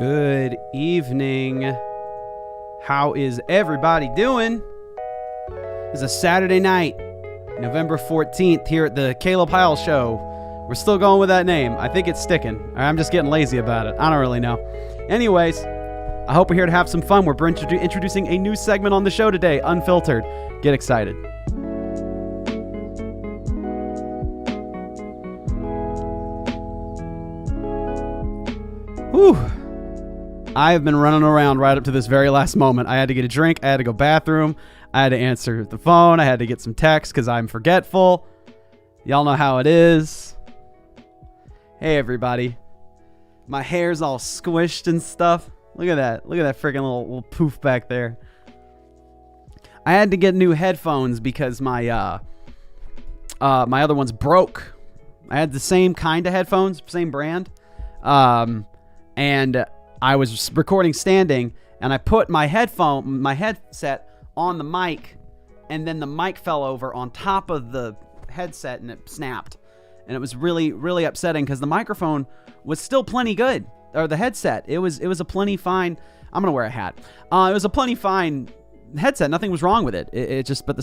Good evening. How is everybody doing? It's a Saturday night, November 14th, here at the Caleb Hyles Show. We're still going with that name. I think it's sticking. I'm just getting lazy about it. I don't really know. Anyways, I hope we're here to have some fun. We're introducing a new segment on the show today, Unfiltered. Get excited. Whew. I have been running around right up to this very last moment. I had to get a drink. I had to go bathroom. I had to answer the phone. I had to get some text because I'm forgetful. Y'all know how it is. Hey, everybody. My hair's all squished and stuff. Look at that. Look at that freaking little poof back there. I had to get new headphones because my other ones broke. I had the same kind of headphones, same brand. And I was recording standing, and I put my headset on the mic, and then the mic fell over on top of the headset, and it snapped. And it was really, really upsetting because the microphone was still plenty good, or the headset. It was a plenty fine. I'm gonna wear a hat. It was a plenty fine headset. Nothing was wrong with it. It just, but the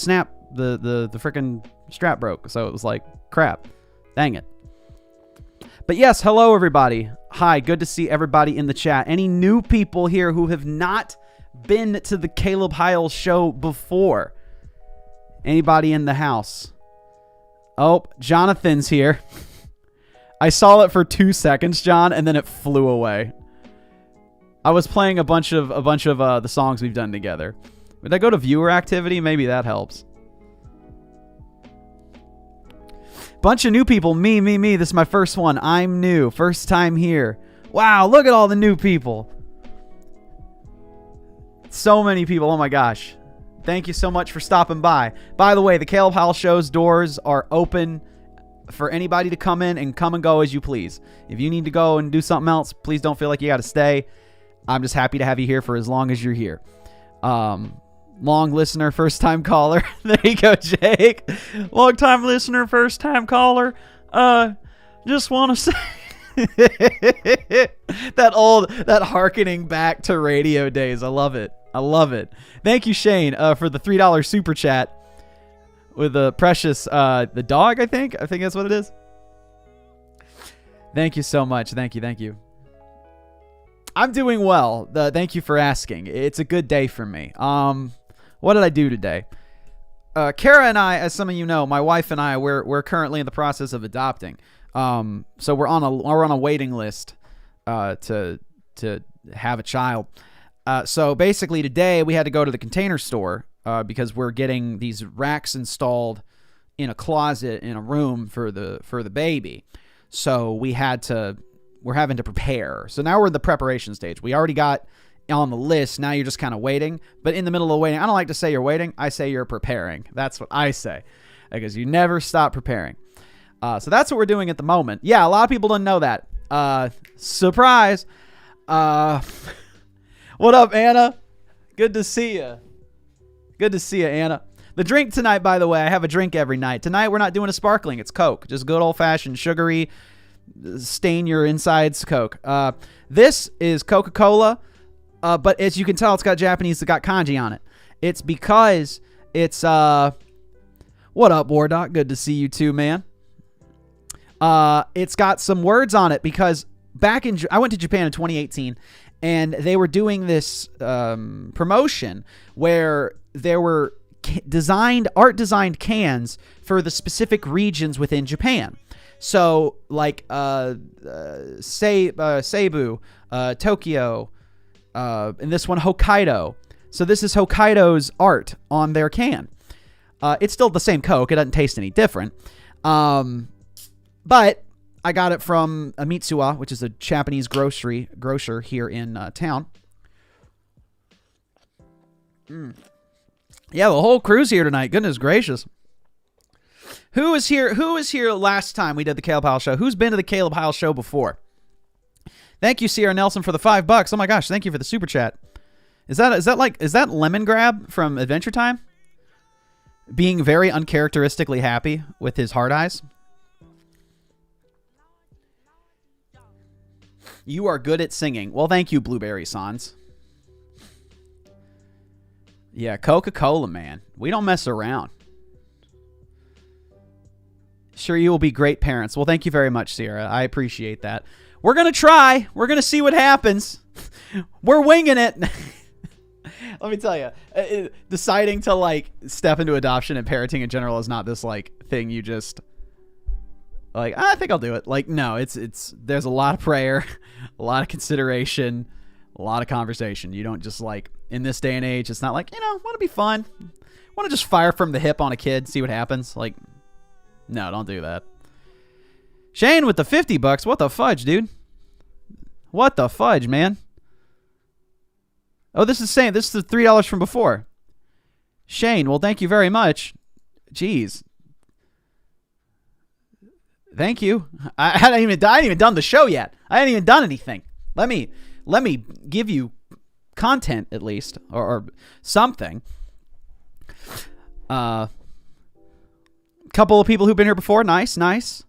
freaking strap broke. So it was like crap. Dang it. But yes, hello everybody. Hi, good to see everybody in the chat. Any new people here who have not been to the Caleb Hyles Show before? Anybody in the house? Oh, Jonathan's here. I saw it for 2 seconds, John, and then it flew away. I was playing a bunch of the songs we've done together. Did I go to viewer activity? Maybe that helps. Bunch of new people. Me. This is my first one. I'm new. First time here. Wow, look at all the new people. So many people. Oh my gosh. Thank you so much for stopping by. By the way, the Caleb Hyles Show's doors are open for anybody to come in and come and go as you please. If you need to go and do something else, please don't feel like you got to stay. I'm just happy to have you here for as long as you're here. Long listener, first time caller. There you go, Jake. Long time listener, first time caller. Just want to say that harkening back to radio days. I love it. Thank you, Shane, for the $3 super chat with the precious the dog. I think that's what it is. Thank you so much. Thank you. I'm doing well. Thank you for asking. It's a good day for me. What did I do today? Kara and I, as some of you know, my wife and I, we're currently in the process of adopting. So we're on a waiting list to have a child. So basically today we had to go to the Container Store because we're getting these racks installed in a closet in a room for the baby. So we're having to prepare. So now we're in the preparation stage. We already got on the list. Now you're just kind of waiting. But in the middle of waiting, I don't like to say you're waiting. I say you're preparing. That's what I say, because you never stop preparing. So that's what we're doing at the moment. Yeah, a lot of people didn't know that. Surprise. What up, Anna? Good to see you. Anna. The drink tonight, by the way, I have a drink every night. Tonight we're not doing a sparkling. It's Coke. Just good old-fashioned sugary, stain your insides Coke. This is Coca-Cola. But as you can tell, it's got Japanese, it's got kanji on it. It's because it's, what up, Wardock? Good to see you too, man. It's got some words on it because I went to Japan in 2018, and they were doing this promotion where there were art designed cans for the specific regions within Japan. So, like, Cebu, Tokyo, and this one, Hokkaido. So this is Hokkaido's art on their can. It's still the same Coke. It doesn't taste any different. But I got it from Mitsuwa, which is a Japanese grocer here in town. Yeah, the whole crew's here tonight. Goodness gracious. Who was here last time we did the Caleb Hyles Show? Who's been to the Caleb Hyles Show before? Thank you, Sierra Nelson, for the $5. Oh my gosh, thank you for the super chat. Is that Lemon Grab from Adventure Time? Being very uncharacteristically happy with his hard eyes. You are good at singing. Well, thank you, Blueberry Sans. Yeah, Coca-Cola, man. We don't mess around. Sure, you will be great parents. Well, thank you very much, Sierra. I appreciate that. We're going to try. We're going to see what happens. We're winging it. Let me tell you, deciding to like step into adoption and parenting in general is not this like thing you just like, I think I'll do it. Like, no, it's there's a lot of prayer, a lot of consideration, a lot of conversation. You don't just like, in this day and age, it's not like, want to be fun. Want to just fire from the hip on a kid, see what happens. Like, no, don't do that. Shane with the $50. What the fudge, dude? What the fudge, man? Oh, this is the $3 from before. Shane, well, thank you very much. Jeez. Thank you. I hadn't even done the show yet. I hadn't even done anything. Let me give you content at least, or something. Couple of people who've been here before. Nice.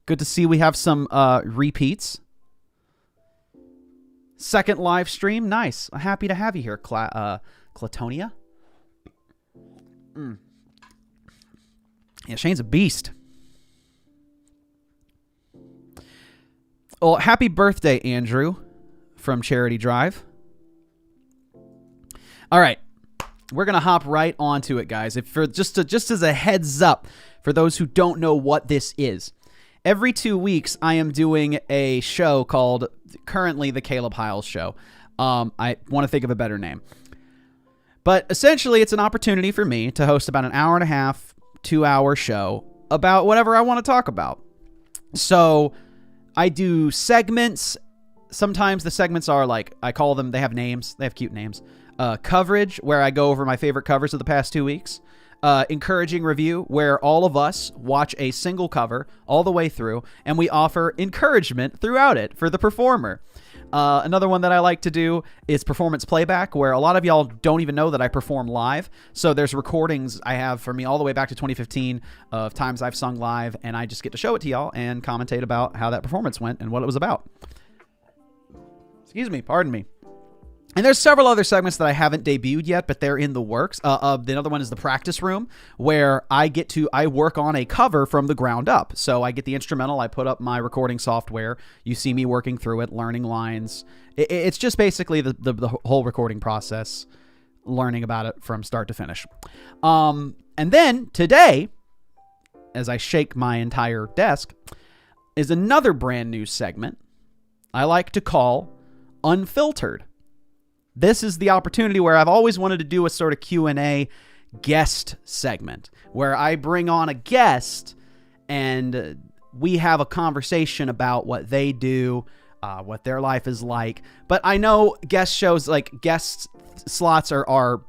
Good to see we have some repeats. Second live stream. Nice. Happy to have you here, Clatonia. Yeah, Shane's a beast. Well, happy birthday, Andrew, from Charity Drive. All right. We're going to hop right onto it, guys. Just as a heads up for those who don't know what this is. Every 2 weeks, I am doing a show called, currently, The Caleb Hyles Show. I want to think of a better name. But essentially, it's an opportunity for me to host about an hour and a half, 2-hour show about whatever I want to talk about. So I do segments. Sometimes the segments are like, I call them, they have names. They have cute names. Coverage, where I go over my favorite covers of the past 2 weeks. Encouraging review, where all of us watch a single cover all the way through, and we offer encouragement throughout it for the performer. Another one that I like to do is performance playback, where a lot of y'all don't even know that I perform live. So there's recordings I have for me all the way back to 2015 of times I've sung live, and I just get to show it to y'all and commentate about how that performance went and what it was about. Excuse me, pardon me. And there's several other segments that I haven't debuted yet, but they're in the works. The other one is the practice room, where I work on a cover from the ground up. So I get the instrumental, I put up my recording software. You see me working through it, learning lines. It's just basically the whole recording process, learning about it from start to finish. And then today, as I shake my entire desk, is another brand new segment I like to call Unfiltered. This is the opportunity where I've always wanted to do a sort of Q&A guest segment where I bring on a guest and we have a conversation about what they do, what their life is like. But I know guest shows, like guest slots are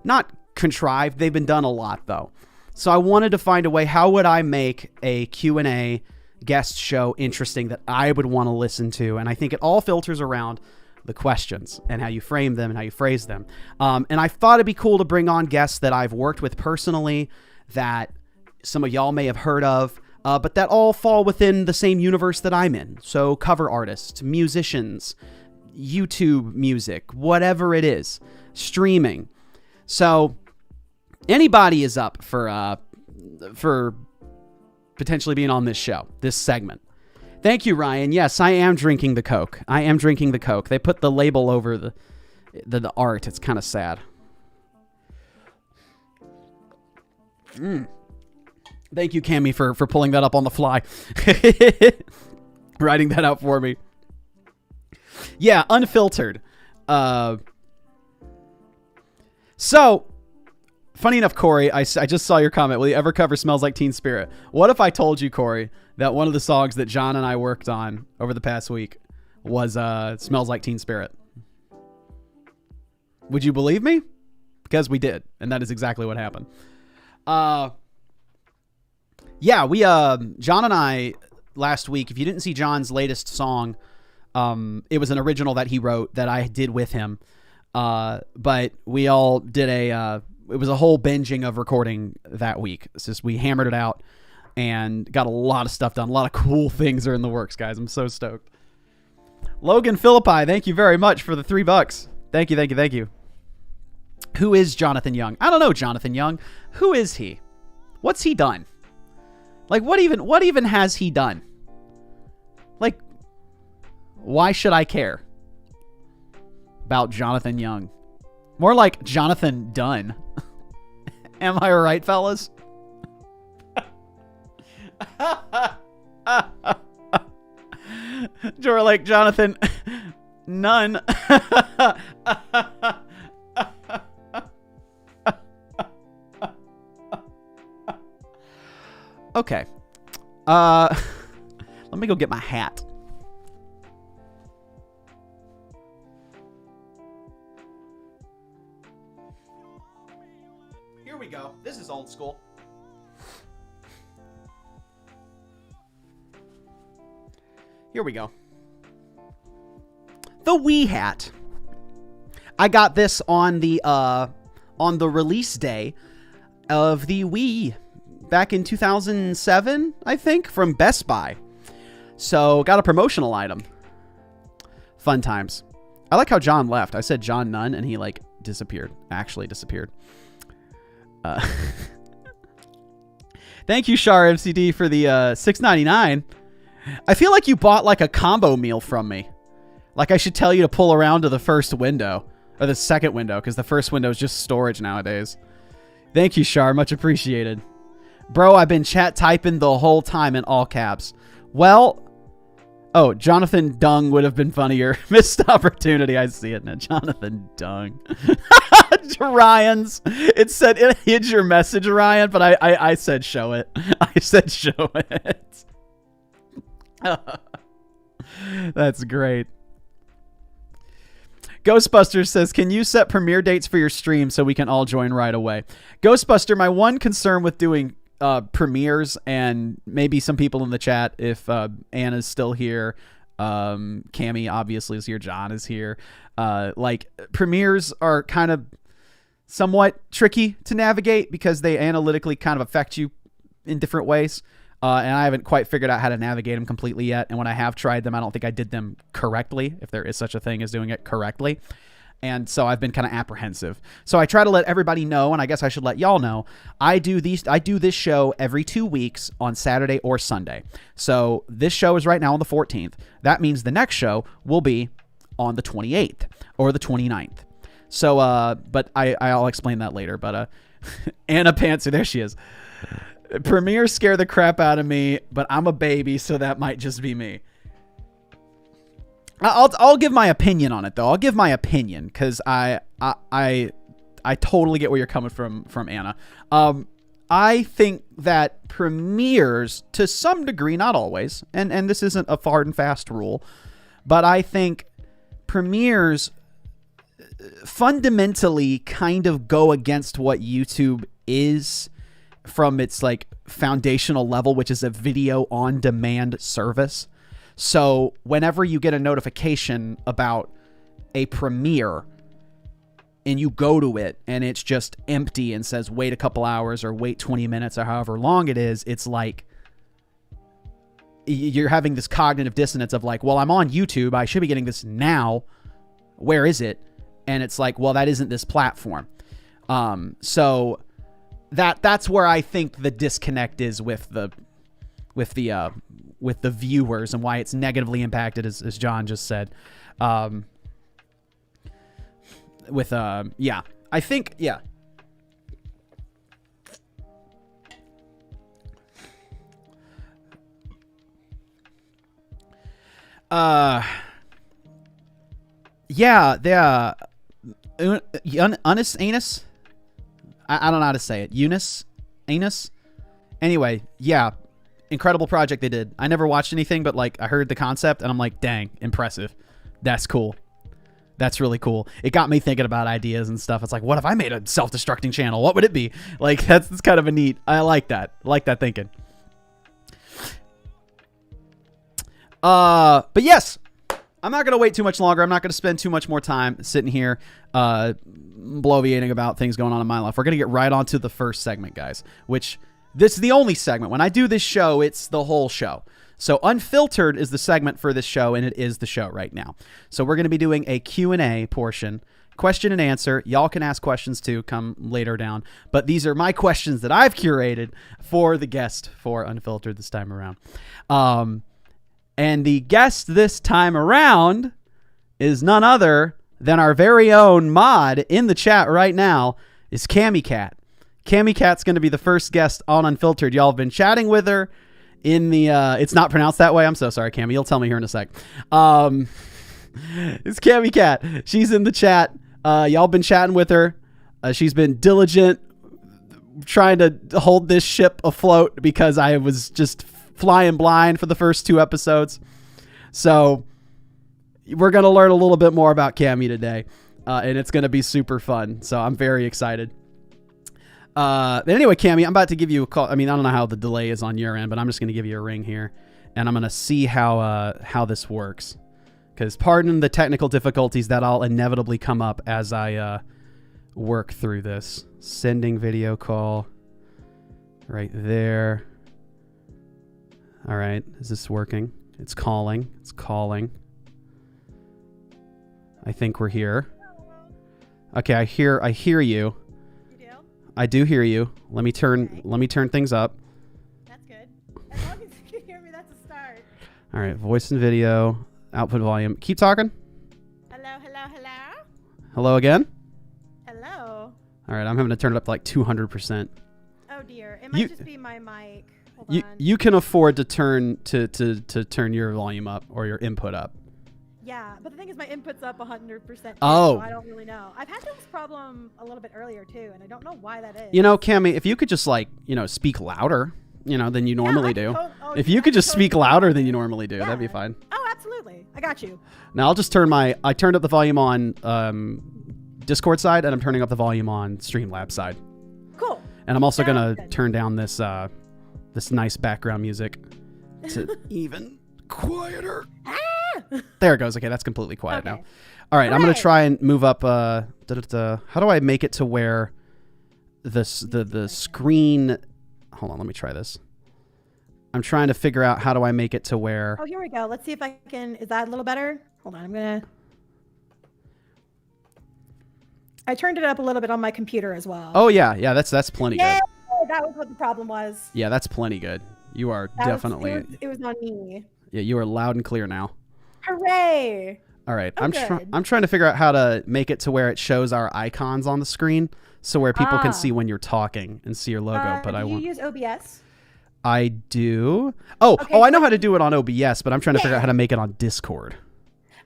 not contrived. They've been done a lot though. So I wanted to find a way, how would I make a Q&A guest show interesting that I would want to listen to? And I think it all filters around the questions and how you frame them and how you phrase them. And I thought it'd be cool to bring on guests that I've worked with personally, that some of y'all may have heard of, but that all fall within the same universe that I'm in. So cover artists, musicians, YouTube music, whatever it is, streaming. So anybody is up for potentially being on this show, this segment. Thank you, Ryan. Yes, I am drinking the Coke. They put the label over the art. It's kind of sad. Thank you, Cami, for pulling that up on the fly. Writing that out for me. Yeah, Unfiltered. So, funny enough, Corey, I just saw your comment. Will you ever cover Smells Like Teen Spirit? What if I told you, Corey, that one of the songs that John and I worked on over the past week was Smells Like Teen Spirit? Would you believe me? Because we did, and that is exactly what happened. Yeah, we John and I last week, if you didn't see John's latest song, it was an original that he wrote that I did with him. But we all did it was a whole binging of recording that week. It's just, we hammered it out and got a lot of stuff done. A lot of cool things are in the works, guys. I'm so stoked. Logan Philippi, thank you very much for the $3. Thank you, thank you, thank you. Who is Jonathan Young? I don't know Jonathan Young. Who is he? What's he done? Like, what even has he done? Like, why should I care about Jonathan Young? More like Jonathan Dunn. Am I right, fellas? You're like Jonathan Nunn. Okay. Let me go get my hat. Here we go. This is old school. Here we go. The Wii hat. I got this on the release day of the Wii back in 2007, I think, from Best Buy. So, got a promotional item. Fun times. I like how John left. I said John Nunn, and he, like, disappeared. Actually disappeared. Thank you, Shar MCD, for the $6.99. I feel like you bought, like, a combo meal from me. Like, I should tell you to pull around to the first window. Or the second window, because the first window is just storage nowadays. Thank you, Shar. Much appreciated. Bro, I've been chat typing the whole time in all caps. Well... Oh, Jonathan Dung would have been funnier. Missed opportunity. I see it now. Jonathan Dung. Ryan's. It said, "Here's your message, Ryan," but I said show it. I said show it. That's great. Ghostbuster says, can you set premiere dates for your stream so we can all join right away? Ghostbuster, my one concern with doing premieres, and maybe some people in the chat, if Anna's still here, Cami obviously is here, John is here, like, premieres are kind of somewhat tricky to navigate because they analytically kind of affect you in different ways. And I haven't quite figured out how to navigate them completely yet. And when I have tried them, I don't think I did them correctly, if there is such a thing as doing it correctly. And so I've been kind of apprehensive. So I try to let everybody know, and I guess I should let y'all know, I do this show every 2 weeks on Saturday or Sunday. So this show is right now on the 14th. That means the next show will be on the 28th or the 29th. So, but I'll explain that later. But Anna Panther, there she is. Premieres scare the crap out of me, but I'm a baby, so that might just be me. I'll give my opinion on it, though. I'll give my opinion because I totally get where you're coming from Anna. I think that premieres, to some degree, not always, and this isn't a hard and fast rule, but I think premieres fundamentally kind of go against what YouTube is from its, like, foundational level, which is a video on demand service. So whenever you get a notification about a premiere and you go to it and it's just empty and says wait a couple hours or wait 20 minutes or however long it is, it's like you're having this cognitive dissonance of like, well, I'm on YouTube, I should be getting this now, where is it? And it's like, well, that isn't this platform. So that's where I think the disconnect is with the viewers and why it's negatively impacted, as John just said. I think, yeah. Anus? I don't know how to say it. Anus? Anyway, yeah. Incredible project they did. I never watched anything, but like I heard the concept and I'm like, dang, impressive. That's cool. That's really cool. It got me thinking about ideas and stuff. It's like, what if I made a self-destructing channel? What would it be? Like, that's kind of a neat. I like that. I like that thinking. But yes, I'm not going to wait too much longer. I'm not going to spend too much more time sitting here bloviating about things going on in my life. We're going to get right on to the first segment, guys, which this is the only segment. When I do this show, it's the whole show. So Unfiltered is the segment for this show, and it is the show right now. So we're going to be doing a Q&A portion, question and answer. Y'all can ask questions too, come later down. But these are my questions that I've curated for the guest for Unfiltered this time around. And the guest this time around is none other than our very own mod in the chat right now is Cami-Cat. Cami-Cat's going to be the first guest on Unfiltered. Y'all have been chatting with her in the, it's not pronounced that way. I'm so sorry, Cami. You'll tell me here in a sec. It's Cami-Cat. She's in the chat. Y'all been chatting with her. She's been diligent trying to hold this ship afloat because I was just flying blind for the first 2 episodes. So we're going to learn a little bit more about Cami today. And it's going to be super fun. So I'm very excited. But anyway, Cami, I'm about to give you a call. I mean, I don't know how the delay is on your end, but I'm just going to give you a ring here. And I'm going to see how this works. Because pardon the technical difficulties that I'll inevitably come up as I work through this. Sending video call. Right there. All right. Is this working? It's calling. It's calling. I think we're here. Okay, I hear you. You do? I do hear you. Let me turn things up. That's good. As long as you can hear me, that's a start. All right, voice and video, output volume. Keep talking. Hello, hello, hello. Hello again. Hello. All right, I'm having to turn it up to like 200%. Oh dear, it might just be my mic. Hold on. You can afford to turn to turn your volume up or your input up. Yeah, but the thing is, my input's up 100%. Oh. So I don't really know. I've had this problem a little bit earlier too, and I don't know why that is. You know, Cami, if you could just speak louder, than you normally do. If you could just speak louder than you normally do, that'd be fine. Oh, absolutely. I got you. Now I'll just I turned up the volume on Discord side, and I'm turning up the volume on Streamlabs side. Cool. And I'm also gonna turn down this this nice background music to even quieter. There it goes. Okay, that's completely quiet now. All right, I'm gonna try and move up. How do I make it to where the screen? Hold on, let me try this. I'm trying to figure out how do I make it to where. Oh, here we go. Let's see if I can. Is that a little better? Hold on, I turned it up a little bit on my computer as well. Oh yeah, that's plenty good. That was what the problem was. Yeah, that's plenty good. You are definitely. It was on me. Yeah, you are loud and clear now. Hooray! All right, I'm trying to figure out how to make it to where it shows our icons on the screen, so where people can see when you're talking and see your logo. But do you use OBS? I do. Oh, I know how to do it on OBS, but I'm trying to figure out how to make it on Discord.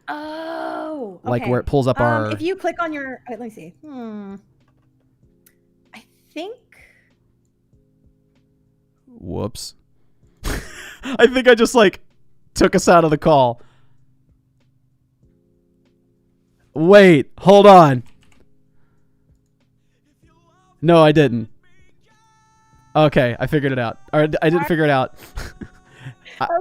Oh, okay. Like where it pulls up our. If you click on your, let me see. I think. Whoops. I think I just took us out of the call. Wait, hold on. No, I didn't. Okay, I figured it out. Or I didn't figure it out.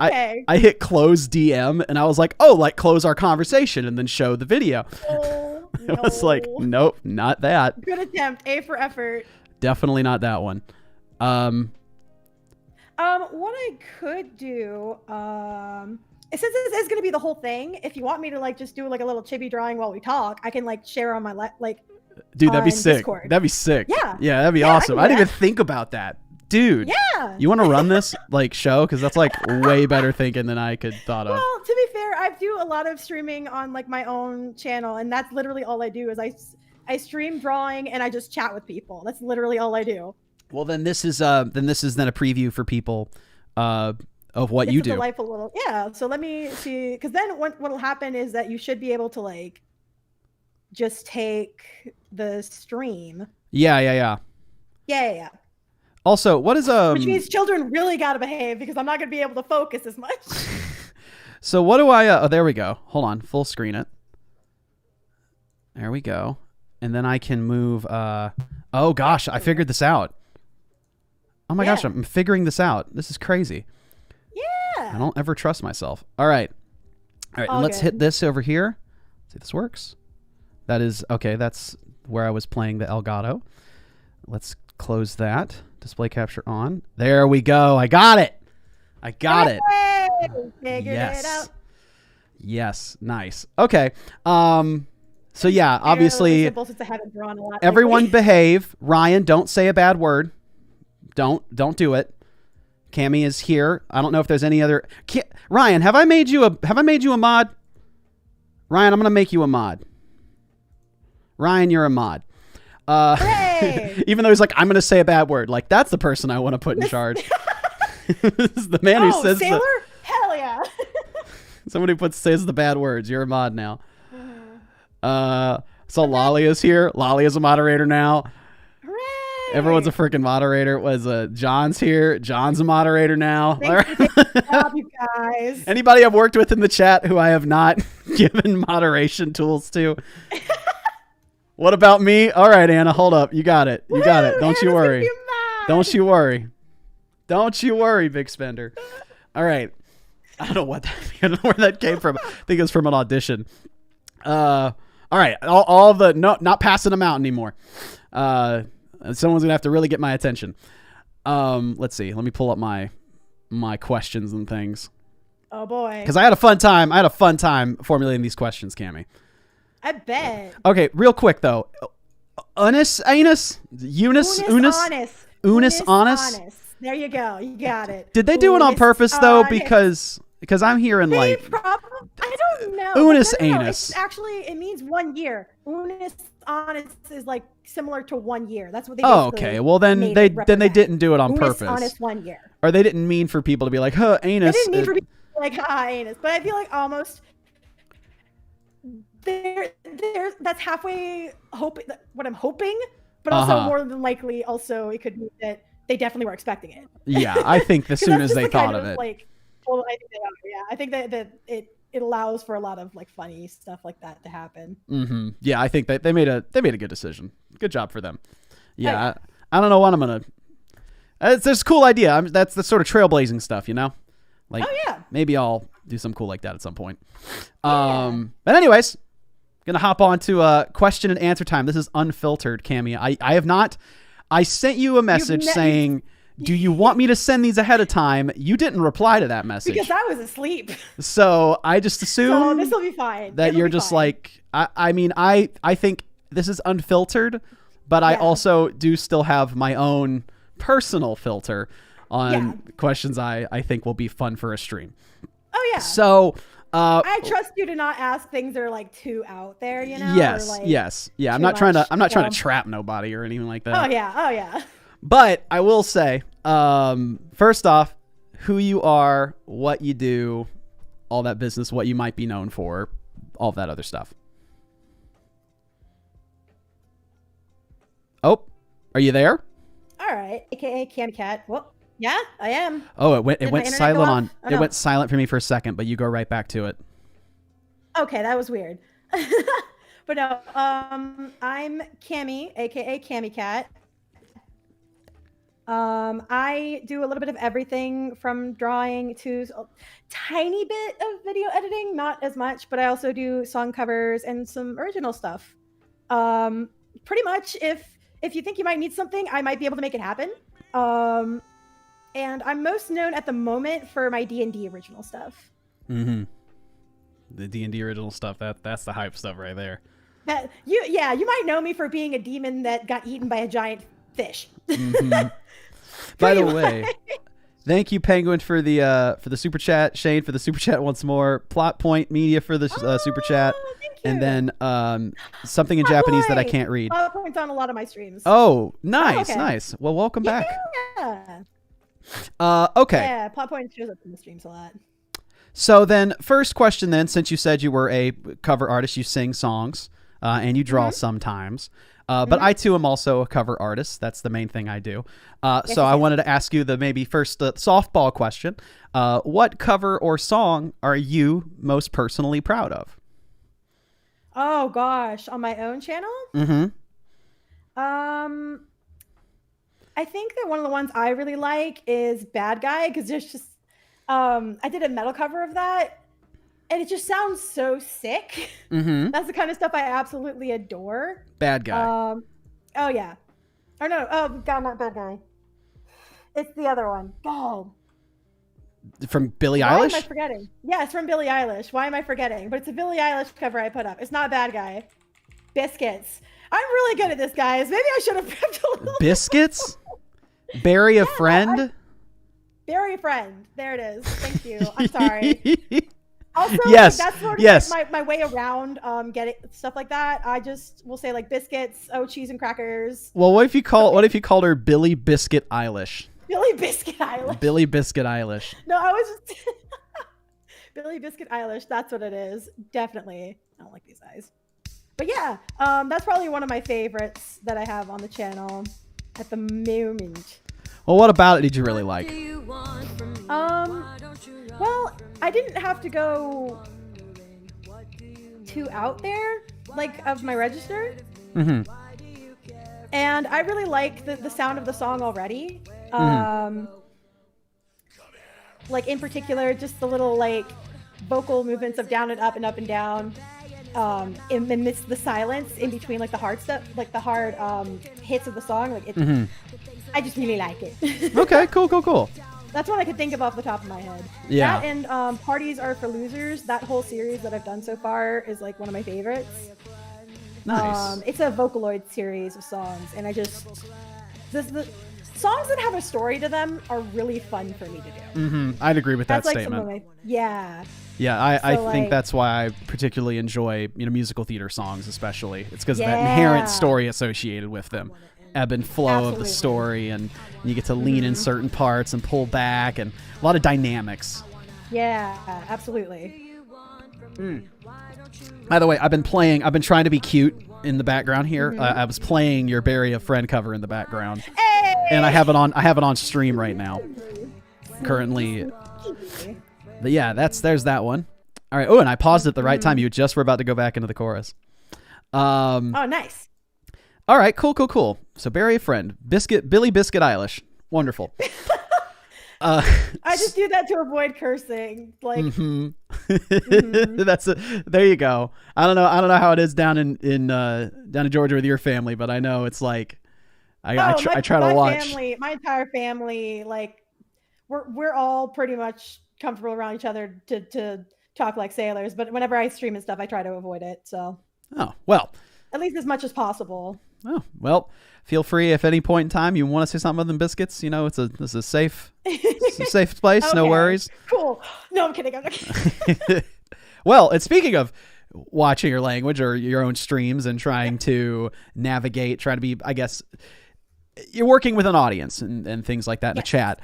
Okay. I hit close DM and I was like, oh, close our conversation and then show the video. Oh, no. It was like, nope, not that. Good attempt. A for effort. Definitely not that one. What I could do, since this is going to be the whole thing, if you want me to just do a little chibi drawing while we talk, I can share on my Dude, that'd be sick. Discord. That'd be sick. Yeah. Yeah, that'd be awesome. I didn't even think about that. Dude. Yeah. You want to run this show? Because that's way better thinking than I could thought of. Well, to be fair, I do a lot of streaming on my own channel, and that's literally all I do is I stream drawing and I just chat with people. That's literally all I do. Well, then this is a preview for people of what you do. Life a little, yeah. So let me see, because then what'll happen is that you should be able to just take the stream. Yeah. Also, what is which means children really gotta behave because I'm not gonna be able to focus as much. So what do I? Oh, there we go. Hold on, full screen it. There we go, and then I can move. Oh gosh, I figured this out. Oh my gosh, I'm figuring this out. This is crazy. Yeah. I don't ever trust myself. All right, and let's hit this over here. See if this works. That is okay. That's where I was playing the Elgato. Let's close that. Display capture on. There we go. I got it. Figured it out. Yes. Nice. Okay. So yeah, obviously everyone behave. Ryan, don't say a bad word. Don't do it. Cami is here. I don't know if there's any other. Ryan, have I made you a mod? Ryan, I'm gonna make you a mod. Ryan, you're a mod. Even though he's like, I'm gonna say a bad word. Like, that's the person I want to put in charge. This is the man who says Sailor? Hell yeah. Someone who says the bad words. You're a mod now. So Lolly is here. Lolly is a moderator now. Hooray! Everyone's a freaking moderator. John's here. John's a moderator now. Thanks for taking the job, you guys. Anybody I've worked with in the chat who I have not given moderation tools to? What about me? All right, Anna, hold up. You got it. You got it. Don't you worry. Don't you worry. Don't you worry, big spender. All right. I don't know where that came from. I think it was from an audition. All right. All the not passing them out anymore. Someone's gonna have to really get my attention. Let's see. Let me pull up my questions and things. Oh boy. Because I had a fun time formulating these questions, Cami. I bet. Okay, real quick though. Unis, anus, Eunice, Unis, honest. There you go. You got it. Did they do it on purpose though? Because I'm hearing I don't know. Unis, no, anus. Actually, it means 1 year. Unis, honest is like similar to 1 year. That's what they. Oh, okay. Well, then they didn't do it on purpose. Honest 1 year. Or they didn't mean for people to be like, huh, anus. They didn't mean for people to be like, anus. But I feel like almost. That's halfway what I'm hoping, but also more than likely, also it could mean that they definitely were expecting it. Yeah, I think as soon as they thought of it. I think that it allows for a lot of like funny stuff like that to happen. Mm-hmm. Yeah, I think that they made a good decision. Good job for them. Yeah, I don't know what I'm gonna. It's a cool idea. That's the sort of trailblazing stuff, you know. Like, maybe I'll do something cool like that at some point. But anyways. Gonna hop on to question and answer time. This is unfiltered, Cami. I have not. I sent you a message saying, "Do you want me to send these ahead of time?" You didn't reply to that message because I was asleep. So I just assumed this will be fine. That you're just fine. Like. I think this is unfiltered, but I also do still have my own personal filter on questions I think will be fun for a stream. Oh yeah. So. I trust you to not ask things that are like too out there, you know? Yes. Yeah, I'm not trying to trap nobody or anything like that. Oh yeah. But I will say, first off, who you are, what you do, all that business, what you might be known for, all that other stuff. Oh, are you there? All right, aka Cami-Cat. Well, yeah, I am. Oh, it went silent on. It went silent for me for a second, but you go right back to it. Okay, that was weird. But no, I'm Cami, aka Cami-Cat. I do a little bit of everything from drawing to a tiny bit of video editing, not as much, but I also do song covers and some original stuff. Pretty much, if you think you might need something, I might be able to make it happen. And I'm most known at the moment for my D&D original stuff. Mm-hmm. The D&D original stuff, that's the hype stuff right there. You might know me for being a demon that got eaten by a giant fish. Mm-hmm. By the way, thank you, Penguin, for the super chat. Shane for the super chat once more. Plot Point Media for the super chat. Thank you. And then something in Japanese that I can't read. Plot Point's on a lot of my streams. Oh, nice, nice. Well, welcome back. Yeah. Okay. Yeah, Plot Point shows up in the streams a lot. So then, first question then, since you said you were a cover artist, you sing songs and you draw sometimes. But I, too, am also a cover artist. That's the main thing I do. So I wanted to ask you the maybe first softball question. What cover or song are you most personally proud of? Oh, gosh. On my own channel? Mm-hmm. I think that one of the ones I really like is Bad Guy, because there's just I did a metal cover of that and it just sounds so sick. Mm-hmm. That's the kind of stuff I absolutely adore. Bad Guy. Oh yeah. Or no, oh god, not Bad Guy. It's the other one. God. From Billie Why am I Eilish? forgetting? Yeah, it's from Billie Eilish. Why am I forgetting? But it's a Billie Eilish cover I put up. It's not a bad guy. Biscuits. I'm really good at this, guys. Maybe I should have prepped a little. Biscuits? Bury a friend? Bury a friend. There it is. Thank you. I'm sorry. Also, yes. like, that's sort of yes. like my way around getting stuff like that. I just will say like biscuits, cheese and crackers. Well, what if you called her Billy Biscuit Eilish? Billy Biscuit Eilish. Billy Biscuit Eilish. No, I was just Billy Biscuit Eilish. That's what it is. Definitely. I don't like these eyes. But yeah, that's probably one of my favorites that I have on the channel at the moment. Well, what about it did you really like? Well, I didn't have to go too out there, like, of my register. Mm-hmm. And I really like the sound of the song already. Like, in particular, just the little, like, vocal movements of down and up and up and down. Amidst the silence in between, like, the hard stuff, like the hard hits of the song. Like, it, I just really like it. Okay, cool. That's what I could think of off the top of my head. Yeah. That and Parties Are for Losers. That whole series that I've done so far is like one of my favorites. Nice. It's a Vocaloid series of songs, and the songs that have a story to them are really fun for me to do. Mm-hmm. I'd agree with that that's like statement. some of my, yeah. Yeah, I So, think like, that's why I particularly enjoy musical theater songs, especially. It's because of that inherent story associated with them, ebb and flow of the story, and you get to lean in certain parts and pull back, and a lot of dynamics. Yeah, absolutely. By the way, I've been trying to be cute in the background here. I was playing your Bury a Friend cover in the background, and I have it on stream right now, currently. But yeah, there's that one. All right. Oh, and I paused at the right time. You just were about to go back into the chorus. Oh, nice. All right. Cool. So Bury a Friend, Billy Biscuit Eilish. Wonderful. I just do that to avoid cursing. Like, there you go. I don't know how it is down in Georgia with your family, but I know it's like I try to watch. My entire family, like, we're all pretty much comfortable around each other to talk like sailors, but whenever I stream and stuff, I try to avoid it. So, oh well, at least as much as possible. Oh well, feel free if at any point in time you want to say something other than biscuits. It's a safe place. Okay. No worries. Cool. No, I'm kidding. Well, and speaking of watching your language or your own streams and trying to navigate, trying to be, I guess, you're working with an audience and things like that in the chat.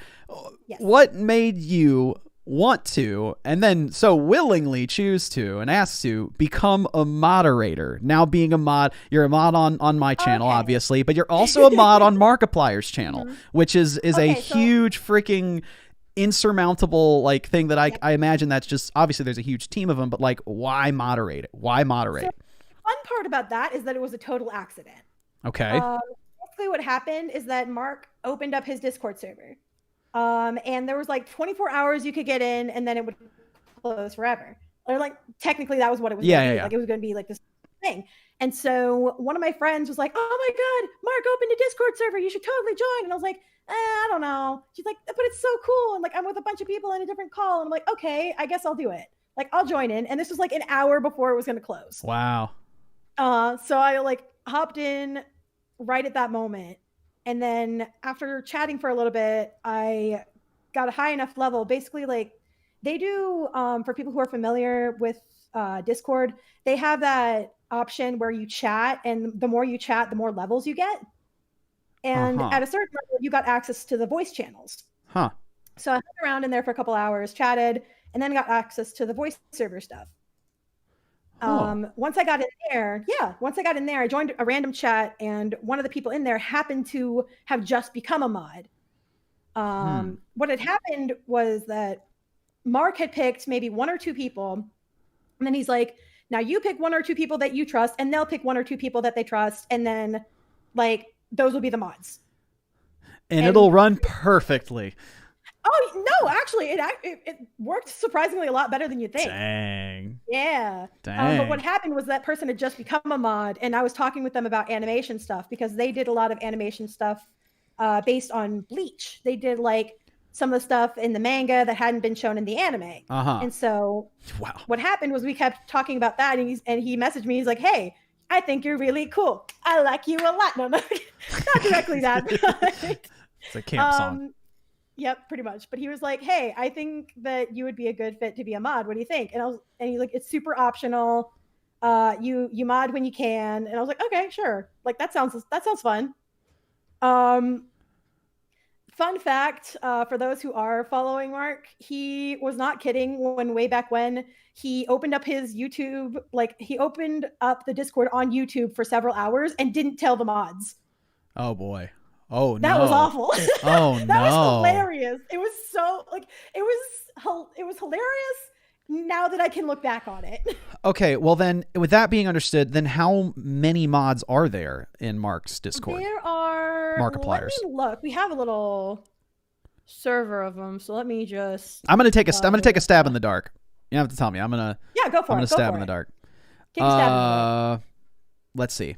Yes. What made you want to, and then so willingly choose to and ask to become a moderator? Now being a mod, you're a mod on my channel, obviously, but you're also a mod on Markiplier's channel, which is a huge freaking insurmountable like thing that I imagine that's just, obviously there's a huge team of them, but like, why moderate it? Why moderate? So the fun part about that is that it was a total accident. Okay. Basically what happened is that Mark opened up his Discord server. And there was like 24 hours you could get in, and then it would close forever. Or like, technically that was what it was. Yeah. Like, it was going to be like this thing. And so one of my friends was like, "Oh my God, Mark opened a Discord server. You should totally join." And I was like, I don't know. She's like, "But it's so cool." And like, I'm with a bunch of people in a different call. And I'm like, okay, I guess I'll do it. Like, I'll join in. And this was like an hour before it was going to close. Wow. So I like hopped in right at that moment. And then after chatting for a little bit, I got a high enough level. Basically, like, they do, for people who are familiar with Discord, they have that option where you chat, and the more you chat, the more levels you get. And at a certain level, you got access to the voice channels. Huh. So I hung around in there for a couple hours, chatted, and then got access to the voice server stuff. Once I got in there, I joined a random chat, and one of the people in there happened to have just become a mod. What had happened was that Mark had picked maybe one or two people, and then he's like, "Now you pick one or two people that you trust, and they'll pick one or two people that they trust, and then like those will be the mods." And it'll run perfectly. Oh, no, actually, it worked surprisingly a lot better than you'd think. Dang. Yeah. Dang. But what happened was that person had just become a mod, and I was talking with them about animation stuff, because they did a lot of animation stuff based on Bleach. They did like some of the stuff in the manga that hadn't been shown in the anime. And so wow. What happened was we kept talking about that, and he messaged me. He's like, "Hey, I think you're really cool. I like you a lot." No, not directly that. But, it's a camp song. Yep, pretty much. But he was like, "Hey, I think that you would be a good fit to be a mod. What do you think?" And he's like, "It's super optional. You mod when you can." And I was like, "Okay, sure. Like that sounds fun." Fun fact, for those who are following Mark, he was not kidding when way back when he opened up his YouTube, like he opened up the Discord on YouTube for several hours and didn't tell the mods. Oh boy. Oh, that was awful. Oh, that was hilarious. It was so like it was hilarious now that I can look back on it. Okay, well then, with that being understood, then how many mods are there in Mark's Discord? There are Markipliers. Let me look. We have a little server of them, so let me just. I'm gonna take a stab in the dark. You don't have to tell me. Go for it. I'm gonna stab in the dark. Take a stab in the dark. Let's see.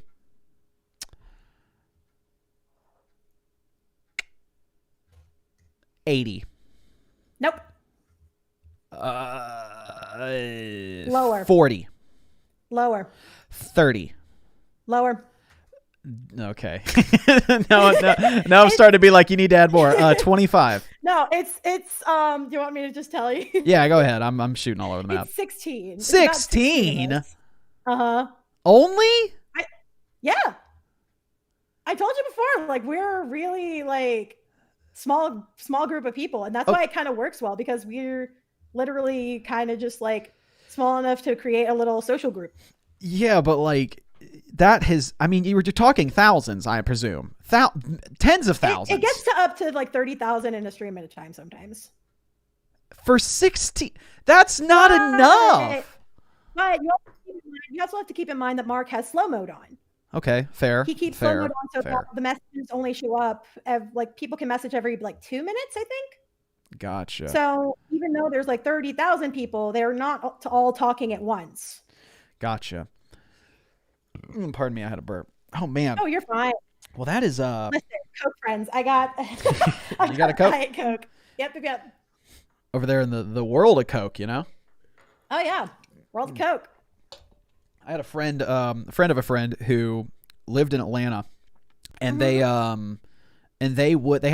80. Nope. Lower. 40. Lower. 30. Lower. Okay. no, I'm starting to be like, you need to add more. 25. No, it's do you want me to just tell you? Yeah, go ahead. I'm shooting all over the map. It's 16. 16? Uh-huh. Only? Yeah. I told you before, like we're really like small group of people, and that's why it kind of works well, because we're literally kind of just like small enough to create a little social group. Yeah, but like that has, I mean, you're talking thousands, I presume. Tens of thousands. It gets to up to like 30,000 in a stream at a time sometimes. For 16, that's not enough. But you also have to keep in mind that Mark has slow mode on. Okay, fair. He keeps slow mode on, so the messages only show up like people can message every like 2 minutes, I think. Gotcha. So even though there's like 30,000 people, they're not all talking at once. Gotcha. Pardon me, I had a burp. Oh man. Oh, you're fine. Well, that is Listen, Coke friends. I got You got a Coke? Diet Coke. Yep. Over there in the world of Coke, you know? Oh yeah. World of Coke. I had a friend of a friend who lived in Atlanta, and they had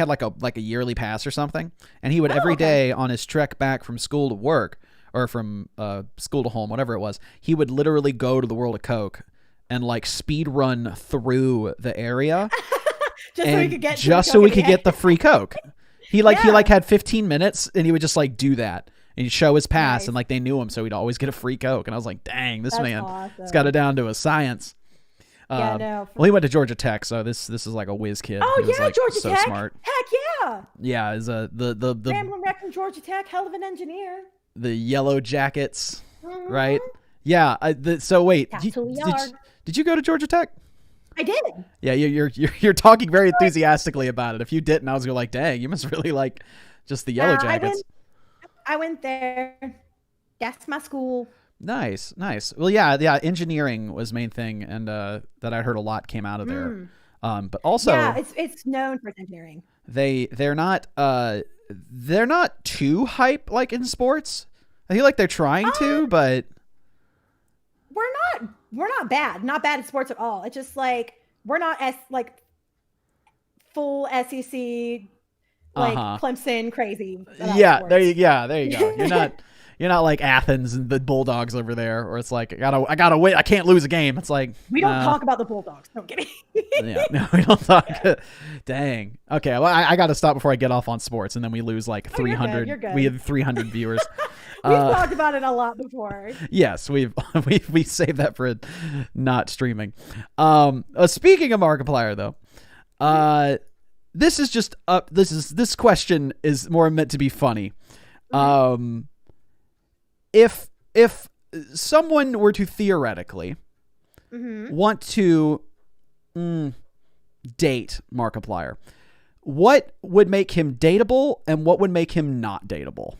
like a yearly pass or something, and he would every day on his trek back from school to work, or from school to home, whatever it was, he would literally go to the World of Coke and like speed run through the area just so we could get the free Coke. He had 15 minutes, and he would just like do that. And he'd show his pass, and like they knew him, so he'd always get a free Coke. And I was like, "Dang, this man has got it down to a science." Yeah, no. Well, he went to Georgia Tech, so this is like a whiz kid. Oh, he was, like, Georgia so Tech. Smart. Heck yeah. Yeah, is the Ramblin' Wreck from Georgia Tech, hell of an engineer. The Yellow Jackets, right? Yeah. So wait, did you go to Georgia Tech? I did. Yeah, you're talking very enthusiastically about it. If you didn't, I was like, "Dang, you must really like just the Yellow Jackets." I went there. That's my school. Nice. Well, yeah. Engineering was main thing, and that I heard a lot came out of there. But also, it's known for engineering. They're not too hype like in sports. I feel like they're trying to, but we're not bad. Not bad at sports at all. It's just like we're not like full SEC. Like Clemson crazy. There you go. You're not like Athens and the Bulldogs over there, or it's like I gotta win. I can't lose a game. It's like we don't talk about the Bulldogs. Don't get me. Yeah, no, we don't talk. Dang. Okay, well, I got to stop before I get off on sports, and then we lose like 300. You're good. We have 300 viewers. We've talked about it a lot before. Yes, we saved that for not streaming. Speaking of Markiplier, though, this is just this question is more meant to be funny. If someone were to theoretically want to date Markiplier, what would make him dateable and what would make him not dateable?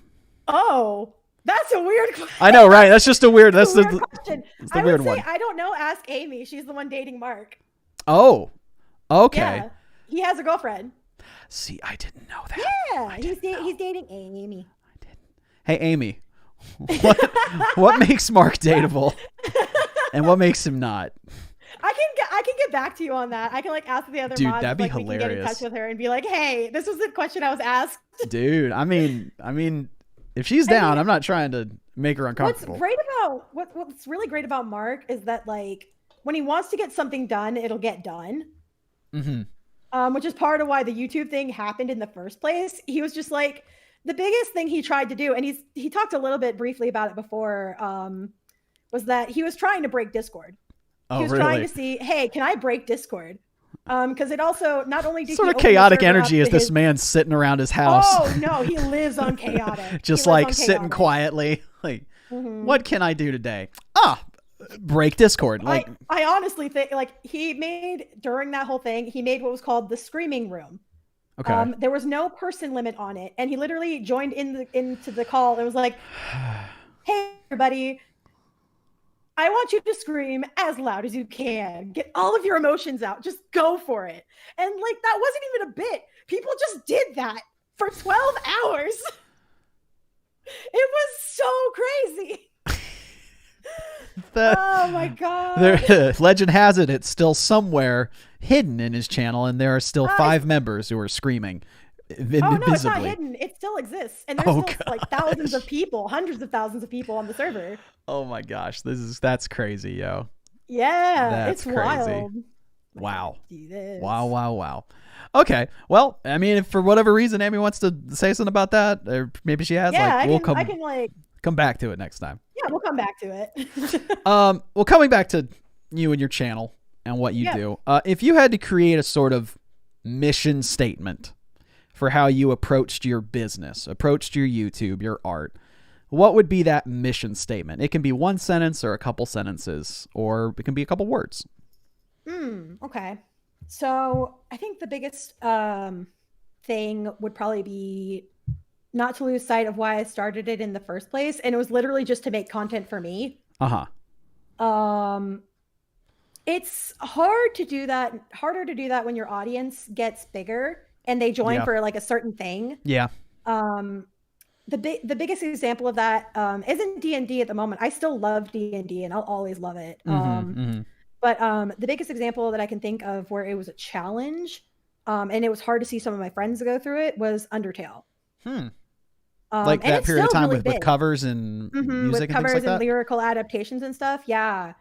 Oh, that's a weird question. I know, right? That's just a weird. That's the question. That's the weird one. I don't know. Ask Amy. She's the one dating Mark. Oh, okay. Yeah. He has a girlfriend. See, I didn't know that. Yeah, he's dating Amy. Hey, Amy, what makes Mark dateable, and what makes him not? I can get back to you on that. I can like ask the other Dude, mods. that'd be like, we can get in hilarious. touch with her and be like, hey, this was the question I was asked. Dude, I mean, if she's down, I'm not trying to make her uncomfortable. What's really great about Mark is that like when he wants to get something done, it'll get done. Mm-hmm. Which is part of why the YouTube thing happened in the first place. He was just like the biggest thing he tried to do, and he talked a little bit briefly about it before, was that he was trying to break Discord. He was trying to see, hey, can I break Discord? Because it also not only did sort of chaotic energy as this man sitting around his house. Oh no, he lives on chaotic. Just like sitting quietly, like, what can I do today? Break Discord. Like, I honestly think like he made during that whole thing, he made what was called the screaming room. Okay. There was no person limit on it, and he literally joined into the call and was like, "Hey everybody, I want you to scream as loud as you can. Get all of your emotions out. Just go for it." And like that wasn't even a bit. People just did that for 12 hours. It was so crazy. Oh my god. Legend has it, it's still somewhere hidden in his channel, and there are still 5 members who are screaming invisibly. Oh no, it's not hidden. It still exists, and there's still like thousands of people, hundreds of thousands of people on the server. Oh my gosh, that's crazy, yo. Yeah, that's it's crazy. wild. Wow. Wow. Okay, well, I mean, if for whatever reason Amy wants to say something about that, or maybe she has, yeah, like, I can come back to it next time. Yeah, we'll come back to it. Well, coming back to you and your channel and what you do, if you had to create a sort of mission statement for how you approached your business, approached your YouTube, your art, what would be that mission statement? It can be one sentence or a couple sentences, or it can be a couple words. Okay. So I think the biggest thing would probably be not to lose sight of why I started it in the first place. And it was literally just to make content for me. It's harder to do that when your audience gets bigger and they join for like a certain thing. Yeah. The biggest example of that isn't D&D at the moment. I still love D&D and I'll always love it. But the biggest example that I can think of where it was a challenge and it was hard to see some of my friends go through it was Undertale. Like that period of time with covers and music with and covers things like that? Lyrical adaptations and stuff. Yeah.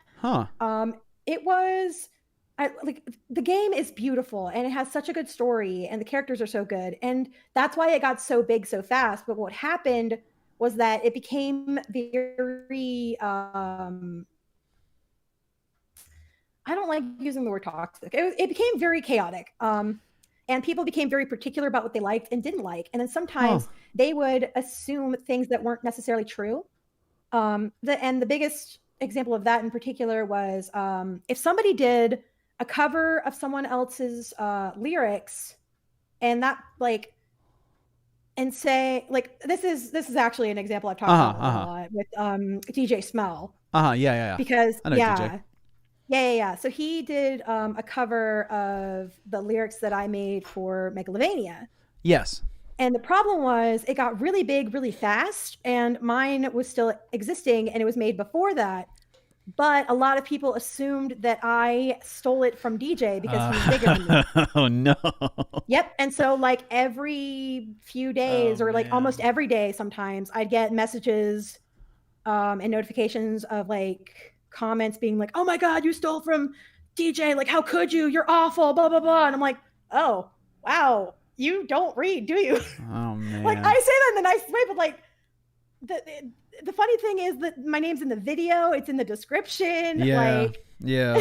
It was like the game is beautiful and it has such a good story and the characters are so good. And that's why it got so big so fast. But what happened was that it became very, I don't like using the word toxic. It became very chaotic. And people became very particular about what they liked and didn't like. And then sometimes they would assume things that weren't necessarily true. And the biggest example of that in particular was if somebody did a cover of someone else's lyrics and that like, and say like, this is actually an example I've talked about a lot with DJ Smell. Yeah. Because I know DJ. Yeah. So he did a cover of the lyrics that I made for Megalovania. Yes. And the problem was it got really big really fast and mine was still existing and it was made before that. But a lot of people assumed that I stole it from DJ because he was bigger than me. Oh, no. Yep. And so like every few days or like almost every day sometimes I'd get messages and notifications of like comments being like, oh my God, you stole from DJ. Like, how could you? You're awful, blah, blah, blah. And I'm like, oh, wow. You don't read, do you? Oh, man. Like I say that in the nicest way, but like the funny thing is that my name's in the video, it's in the description. Yeah.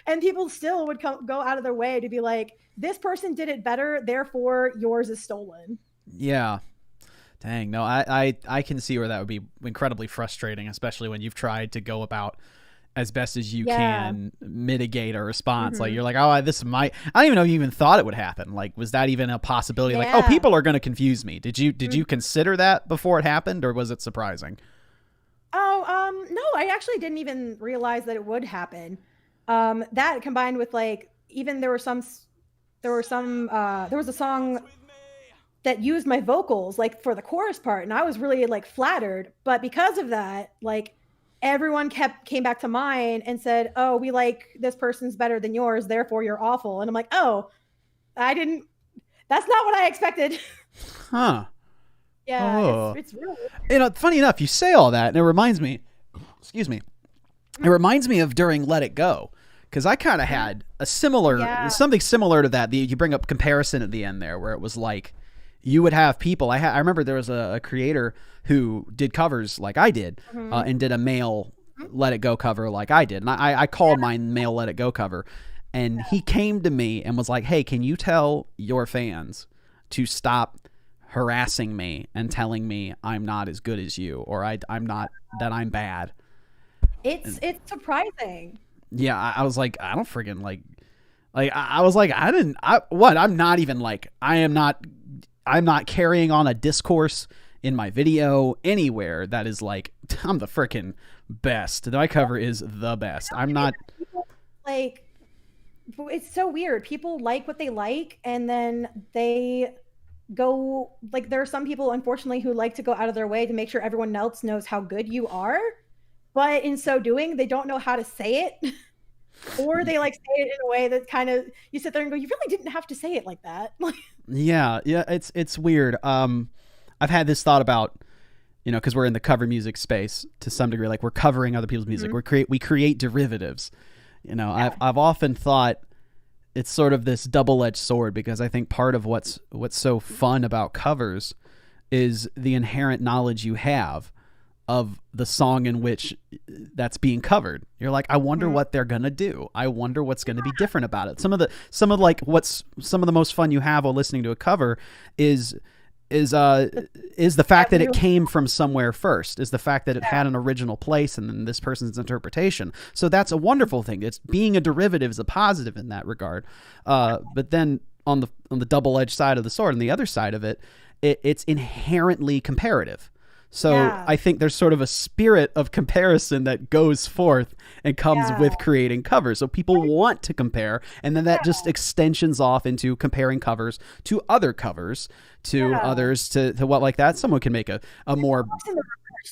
And people still would go out of their way to be like, this person did it better, therefore yours is stolen. Yeah. Dang. No, I can see where that would be incredibly frustrating, especially when you've tried to go about as best as you can mitigate a response. Like you're like, oh, I don't even know you even thought it would happen. Like, was that even a possibility? Like, oh, people are going to confuse me. Did you consider that before it happened, or was it surprising? No, I actually didn't even realize that it would happen. That combined with like, even there were some there was a song that used my vocals like for the chorus part, and I was really like flattered. But because of that, like everyone came back to mine and said, "Oh, we like this person's better than yours, therefore you're awful." And I'm like, "Oh, I didn't. That's not what I expected." Huh. Yeah, Oh. it's really. You know, funny enough, you say all that, and it reminds me. Excuse me. It reminds me of during Let It Go, because I kind of had a similar, something similar to that. You bring up comparison at the end there, where it was like, you would have people. I remember there was a creator who did covers like I did, and did a male Let It Go cover like I did, and I called mine male Let It Go cover, and he came to me and was like, "Hey, can you tell your fans to stop harassing me and telling me I'm not as good as you, or I'm not, that I'm bad." It's surprising. Yeah, I was like, I don't friggin' like I was like, I'm not even like, I'm not carrying on a discourse in my video anywhere that is like, I'm the frickin' best. My cover is the best. I'm not like, it's so weird. People like what they like, and then they go like, there are some people, unfortunately, who like to go out of their way to make sure everyone else knows how good you are. But in so doing, they don't know how to say it. Or they like say it in a way that kind of, you sit there and go, you really didn't have to say it like that. Yeah, it's weird. I've had this thought about, you know, because we're in the cover music space to some degree, like we're covering other people's music. We create derivatives. You know, I've often thought it's sort of this double-edged sword, because I think part of what's so fun about covers is the inherent knowledge you have of the song in which that's being covered. You're like, I wonder what they're gonna do. I wonder what's gonna be different about it. Some of the most fun you have while listening to a cover is the fact that it came from somewhere first, is the fact that it had an original place and then this person's interpretation. So that's a wonderful thing. It's being a derivative is a positive in that regard. But then on the double-edged side of the sword, on the other side of it, it's inherently comparative. So I think there's sort of a spirit of comparison that goes forth and comes with creating covers. So people want to compare, and then that just extensions off into comparing covers to other covers, to others, to what like that. Someone can make a more...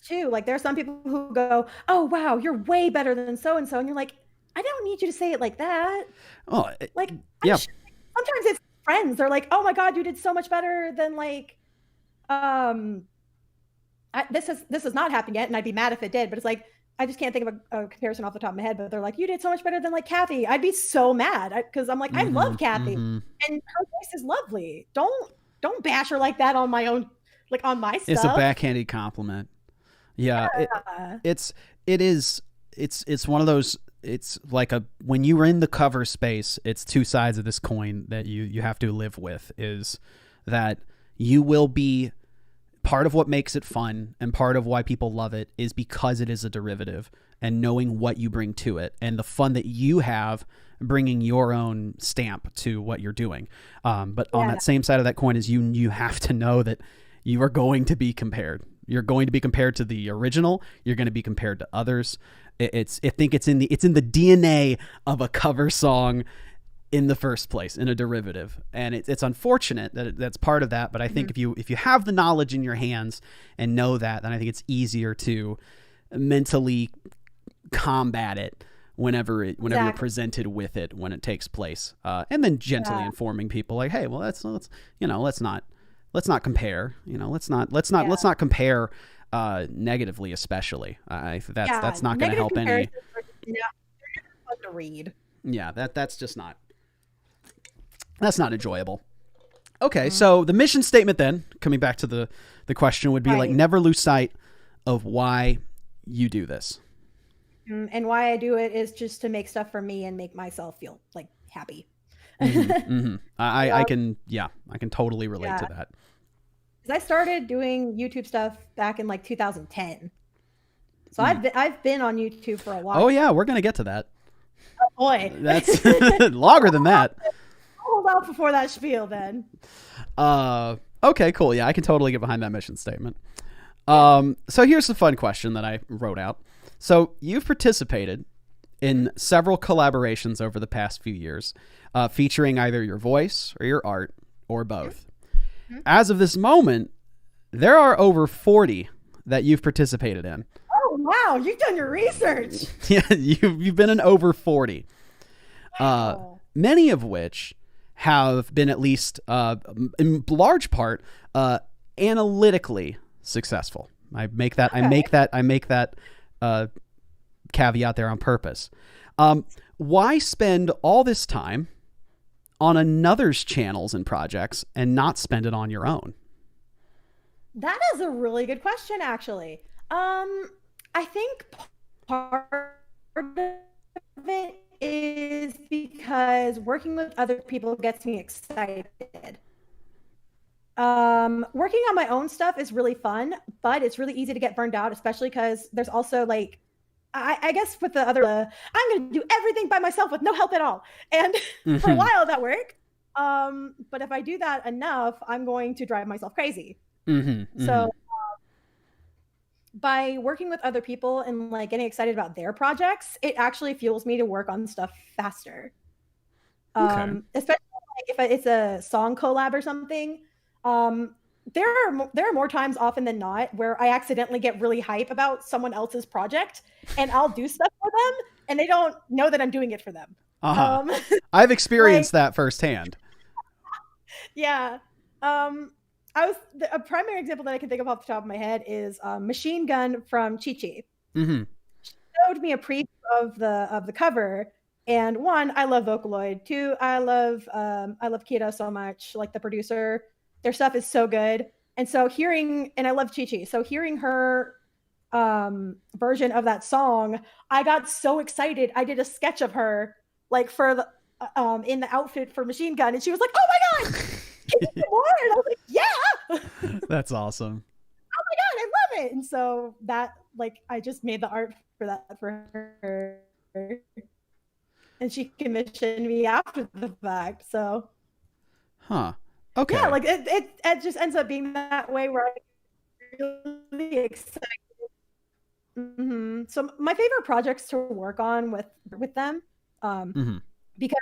too. Like there's some people who go, "Oh, wow, you're way better than so-and-so." And you're like, I don't need you to say it like that. Oh, like, yeah. Sometimes it's friends. They're like, "Oh my God, you did so much better than like, this has not happened yet," and I'd be mad if it did, but it's like, I just can't think of a comparison off the top of my head, but they're like, "You did so much better than like Kathy." I'd be so mad, because I'm like, I love Kathy, and her voice is lovely. Don't bash her like that on my own, like on my stuff. It's a backhanded compliment. Yeah. It's one of those, it's like when you were in the cover space, it's two sides of this coin that you have to live with, is that you will be... Part of what makes it fun and part of why people love it is because it is a derivative, and knowing what you bring to it and the fun that you have bringing your own stamp to what you're doing. But on that same side of that coin is you have to know that you are going to be compared. You're going to be compared to the original. You're going to be compared to others. I think it's in the DNA of a cover song in the first place, in a derivative, and it's unfortunate that that's part of that. But I think if you have the knowledge in your hands and know that, then I think it's easier to mentally combat it whenever you're presented with it when it takes place, and then gently informing people like, hey, well, let's not compare. You know, let's not compare negatively, especially. That's not going to help any. They're fun to read. Yeah, that's just not. That's not enjoyable. Okay, so the mission statement then, coming back to the question, would be like, never lose sight of why you do this. And why I do it is just to make stuff for me and make myself feel like happy. I can totally relate to that. Because I started doing YouTube stuff back in like 2010. So I've been on YouTube for a while. Oh yeah, we're gonna get to that. Oh boy, that's longer than that. Hold out before that spiel then. Okay, cool. Yeah, I can totally get behind that mission statement. So here's the fun question that I wrote out. So you've participated in several collaborations over the past few years, featuring either your voice or your art or both. As of this moment, there are over 40 that you've participated in. Oh, wow. You've done your research. Yeah, you've been in over 40. Wow. Many of which have been at least, in large part, analytically successful. I make that caveat there on purpose. Why spend all this time on another's channels and projects and not spend it on your own? That is a really good question, actually. I think part of it is because working with other people gets me excited. Working on my own stuff is really fun, but it's really easy to get burned out, especially because there's also like, I guess with the other, I'm going to do everything by myself with no help at all. And for a while that worked. But if I do that enough, I'm going to drive myself crazy. So by working with other people and like getting excited about their projects, it actually fuels me to work on stuff faster. Especially like if it's a song collab or something. There are more times often than not where I accidentally get really hype about someone else's project and I'll do stuff for them and they don't know that I'm doing it for them. I've experienced that firsthand. Yeah. A primary example that I can think of off the top of my head is Machine Gun from Chi-Chi. She showed me a preview of the cover, and one, I love Vocaloid. Two, I love Kira so much, like the producer. Their stuff is so good. And so and I love Chi-Chi. So hearing her version of that song, I got so excited. I did a sketch of her like for the in the outfit for Machine Gun, and she was like, "Oh my god, can you do more?" And I was like, "Yeah." That's awesome. Oh my god, I love it. And so that, like, I just made the art for that for her, and she commissioned me after the fact. So, okay, yeah, like it just ends up being that way where I'm really excited. So my favorite projects to work on with them, because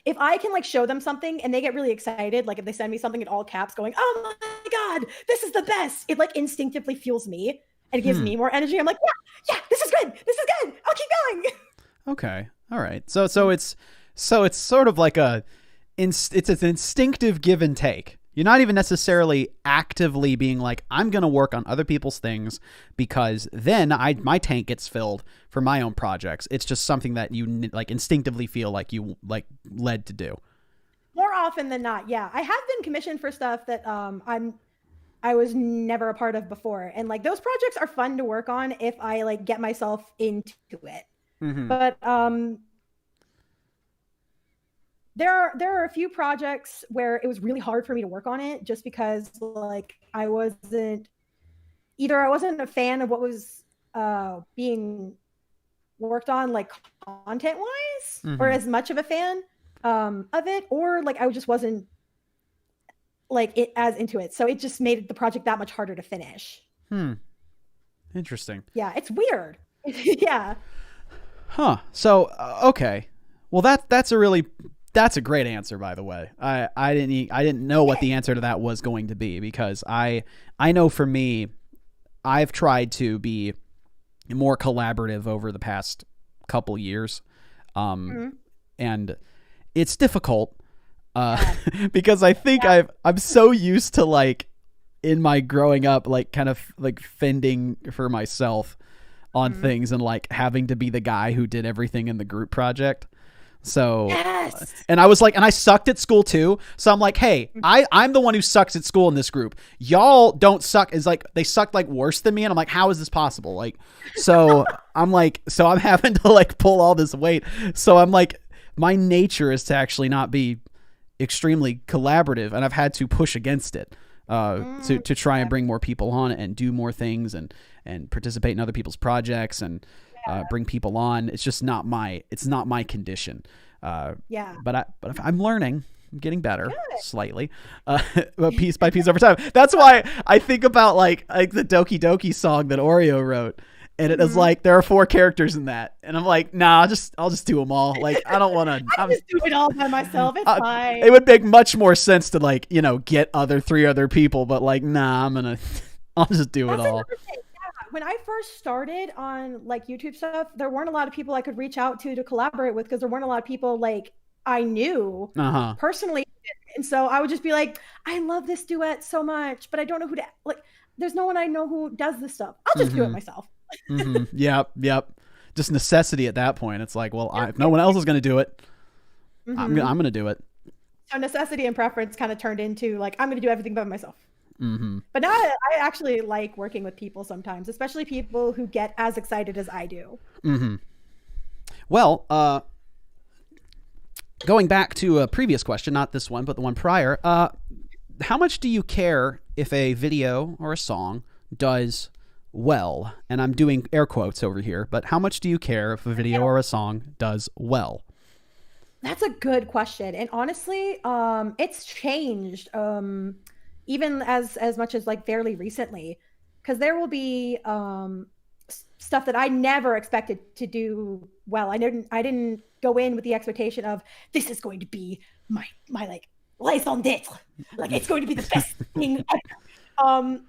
if I can like show them something and they get really excited, like if they send me something in all caps going, "Oh my god, this is the best," it like instinctively fuels me and it gives me more energy. I'm like, yeah, this is good. I'll keep going. Okay, all right. So it's sort of like it's an instinctive give and take. You're not even necessarily actively being like, I'm going to work on other people's things because then my tank gets filled for my own projects. It's just something that you like instinctively feel like you like led to do. More often than not, yeah. I have been commissioned for stuff that I was never a part of before. And like those projects are fun to work on if I like get myself into it. But there are a few projects where it was really hard for me to work on it just because like I wasn't a fan of what was being worked on like content wise or as much of a fan of it, or like I just wasn't like it as into it. So it just made the project that much harder to finish. Interesting. Yeah, it's weird. Yeah. So okay. Well, that's a great answer, by the way. I didn't know what the answer to that was going to be because I know for me, I've tried to be more collaborative over the past couple years, and it's difficult because I think I'm so used to like in my growing up, like kind of like fending for myself on things and like having to be the guy who did everything in the group project. So, and I was like, and I sucked at school too. So I'm like, hey, I'm the one who sucks at school in this group. Y'all don't suck. It's like, they sucked like worse than me. And I'm like, how is this possible? Like, so I'm like, so I'm having to like pull all this weight. So I'm like, my nature is to actually not be extremely collaborative. And I've had to push against it, to try and bring more people on and do more things and participate in other people's projects and, bring people on. It's just not my condition. But I'm learning. I'm getting better slightly, but piece by piece over time. That's why I think about like the Doki Doki song that Oreo wrote, And it was like, there are 4 characters in that. And I'm like, nah, I'll just do them all. Like, I don't want to. I just do it all by myself. It's fine. It would make much more sense to like, get 3 other people. But like, nah, I'll just do it all. Yeah. When I first started on like YouTube stuff, there weren't a lot of people I could reach out to collaborate with because there weren't a lot of people like I knew personally. And so I would just be like, I love this duet so much, but I don't know who to like. There's no one I know who does this stuff. I'll just do it myself. Yep. Just necessity at that point. It's like, well, if no one else is going to do it, I'm going to do it. So necessity and preference kind of turned into like, I'm going to do everything by myself. But now I actually like working with people sometimes, especially people who get as excited as I do. Well, going back to a previous question, not this one, but the one prior, how much do you care if a video or a song does well? And I'm doing air quotes over here, but how much do you care if a video or a song does well? That's a good question. And honestly, it's changed even as much as like fairly recently, because there will be stuff that I never expected to do well. I didn't go in with the expectation of this is going to be my like raison d'etre. Like it's going to be the best thing ever.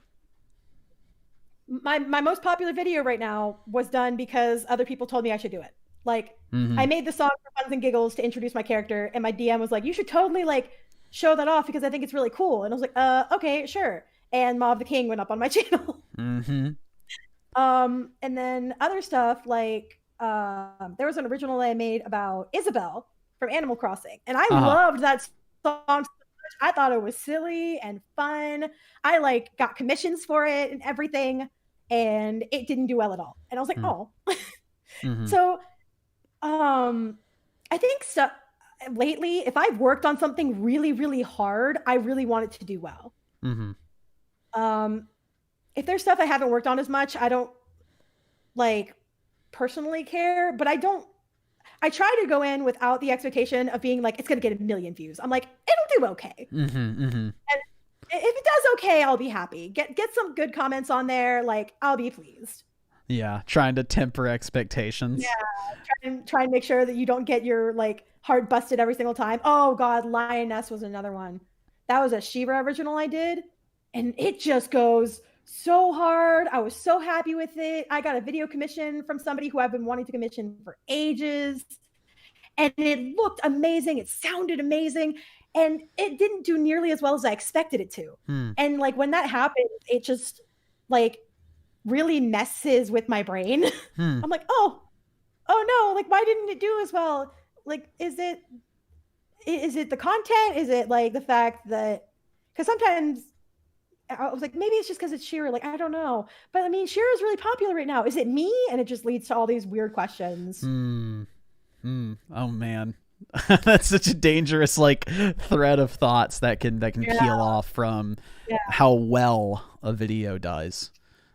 My most popular video right now was done because other people told me I should do it. Like I made the song for funs and giggles to introduce my character, and my DM was like, you should totally like show that off because I think it's really cool. And I was like, okay, sure. And Mob the King went up on my channel. And then other stuff like there was an original I made about Isabelle from Animal Crossing, and I loved that song so much. I thought it was silly and fun. I like got commissions for it and everything, and it didn't do well at all. And I was like, oh. So I think lately, if I've worked on something really, really hard, I really want it to do well. If there's stuff I haven't worked on as much, I don't like personally care, but I try to go in without the expectation of being like, it's going to get 1 million views. I'm like, it'll do okay. And if it does okay, I'll be happy. Get some good comments on there. Like, I'll be pleased. Yeah. Trying to temper expectations. Yeah. Try and make sure that you don't get your like heart busted every single time. Oh God, Lioness was another one. That was a She-Ra original I did. And it just goes so hard. I was so happy with it. I got a video commission from somebody who I've been wanting to commission for ages. And it looked amazing. It sounded amazing. And it didn't do nearly as well as I expected it to. And like when that happens, it just like really messes with my brain. I'm like, oh no, like why didn't it do as well? Like, is it the content? Is it like the fact that, because sometimes I was like, maybe it's just because it's She-Ra. Like, I don't know. But I mean, She-Ra is really popular right now. Is it me? And it just leads to all these weird questions. Oh man. That's such a dangerous like thread of thoughts that can peel off from how well a video does.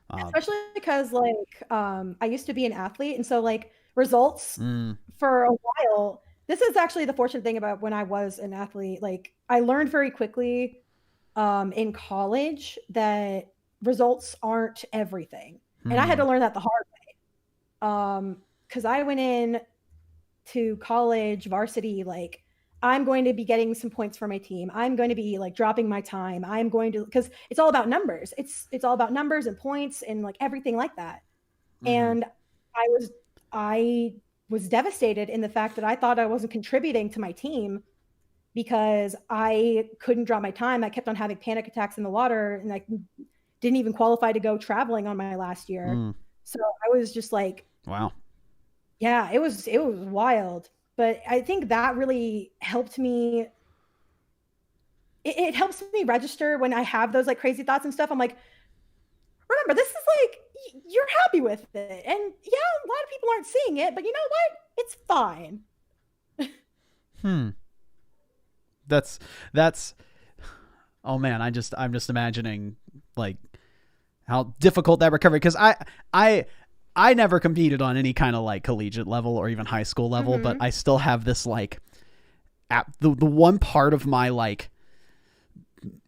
Especially because like I used to be an athlete, and so like results for a while. This is actually the fortunate thing about when I was an athlete. Like I learned very quickly in college that results aren't everything. And I had to learn that the hard way. Because I went in to college varsity, like I'm going to be getting some points for my team. I'm going to be like dropping my time. I'm going to, because it's all about numbers. It's all about numbers and points and like everything like that. And I was devastated in the fact that I thought I wasn't contributing to my team because I couldn't drop my time. I kept on having panic attacks in the water, and I didn't even qualify to go traveling on my last year. So I was just like, wow. Yeah, it was wild. But I think that really helped me. It helps me register when I have those like crazy thoughts and stuff. I'm like, remember, this is like, you're happy with it. And yeah, a lot of people aren't seeing it, but you know what? It's fine. That's oh man, I'm just imagining like how difficult that recovery, because I never competed on any kind of like collegiate level or even high school level, but I still have this like the one part of my like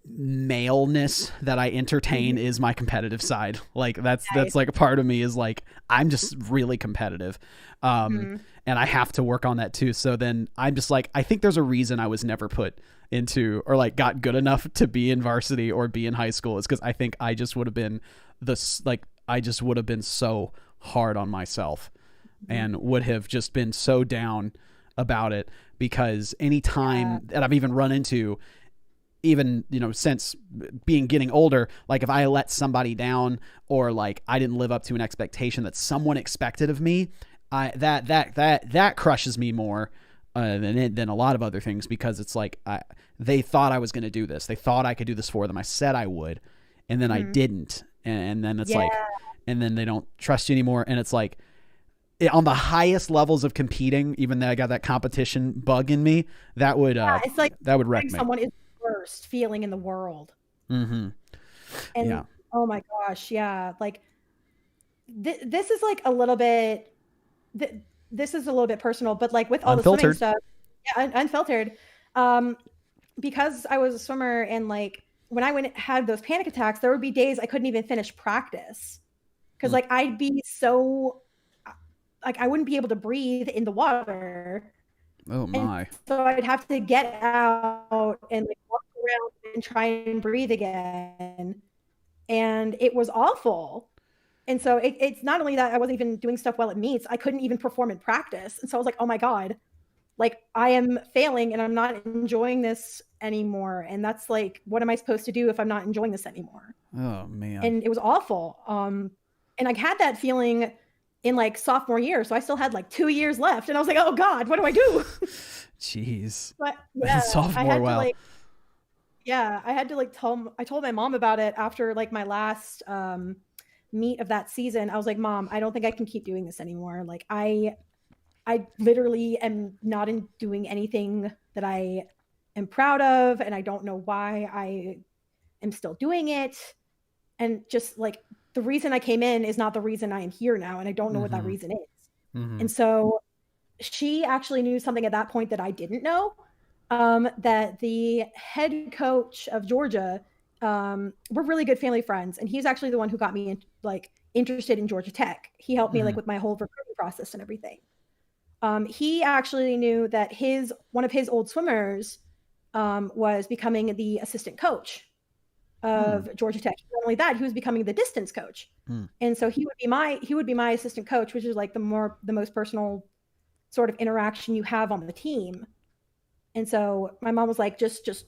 maleness that I entertain is my competitive side. Like that's like a part of me is like, I'm just really competitive. And I have to work on that too. So then I'm just like, I think there's a reason I was never put into or like got good enough to be in varsity or be in high school, is because I think I just would have been so hard on myself and would have just been so down about it, because any time that I've even run into, even, you know, since getting older, like if I let somebody down or like I didn't live up to an expectation that someone expected of me, that crushes me more than a lot of other things, because it's like they thought I was going to do this. They thought I could do this for them. I said I would, and then I didn't. And then it's like, and then they don't trust you anymore. And it's like, on the highest levels of competing, even though I got that competition bug in me, that would it's like that would wreck me. Someone is the worst feeling in the world. Mm-hmm. And oh my gosh, like this is like a little bit. This is a little bit personal, but like with all the swimming stuff, unfiltered. Because I was a swimmer, and like when I had those panic attacks, there would be days I couldn't even finish practice because like I'd be so like I wouldn't be able to breathe in the water. Oh my! And so I'd have to get out and like walk around and try and breathe again, and it was awful. And so it's not only that I wasn't even doing stuff well at meets, I couldn't even perform in practice. And so I was like, oh my God, like I am failing and I'm not enjoying this anymore. And that's like, what am I supposed to do if I'm not enjoying this anymore? Oh man. And it was awful. And I had that feeling in like sophomore year. So I still had like 2 years left. And I was like, oh God, what do I do? Jeez. But yeah, sophomore, wow. I had to like I told my mom about it after like my last, meet of that season. I was like, Mom, I don't think I can keep doing this anymore. Like I literally am not doing anything that I am proud of, and I don't know why I am still doing it. And just like the reason I came in is not the reason I am here now, and I don't know what that reason is. And so she actually knew something at that point that I didn't know, that the head coach of Georgia, we're really good family friends, and he's actually the one who got me interested in Georgia Tech. He helped me like with my whole recruiting process and everything. He actually knew that one of his old swimmers was becoming the assistant coach of Georgia Tech. Not only that, he was becoming the distance coach. And so he would be my assistant coach, which is like the most personal sort of interaction you have on the team. And so my mom was like, just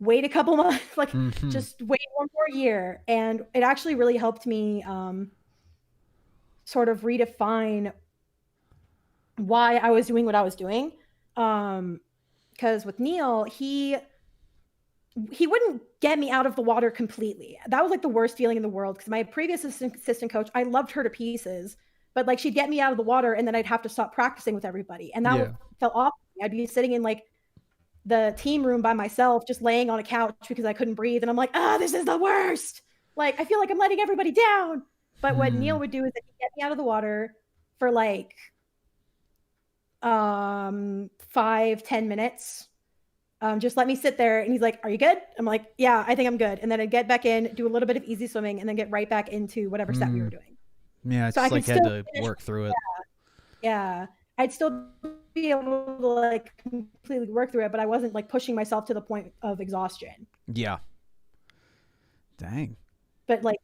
wait a couple months, like just wait one more year. And it actually really helped me sort of redefine why I was doing what I was doing. Because with Neil, he wouldn't get me out of the water completely. That was like the worst feeling in the world, because my previous assistant coach, I loved her to pieces, but like she'd get me out of the water and then I'd have to stop practicing with everybody. And that felt awful. I'd be sitting in like the team room by myself, just laying on a couch because I couldn't breathe. And I'm like, this is the worst. Like, I feel like I'm letting everybody down. But what Neil would do is that he'd get me out of the water for like 5-10 minutes. Just let me sit there. And he's like, are you good? I'm like, yeah, I think I'm good. And then I'd get back in, do a little bit of easy swimming, and then get right back into whatever set we were doing. Yeah, it's so like had to work through it. Yeah. I'd still be able to like completely work through it, but I wasn't like pushing myself to the point of exhaustion. Yeah. Dang. But like,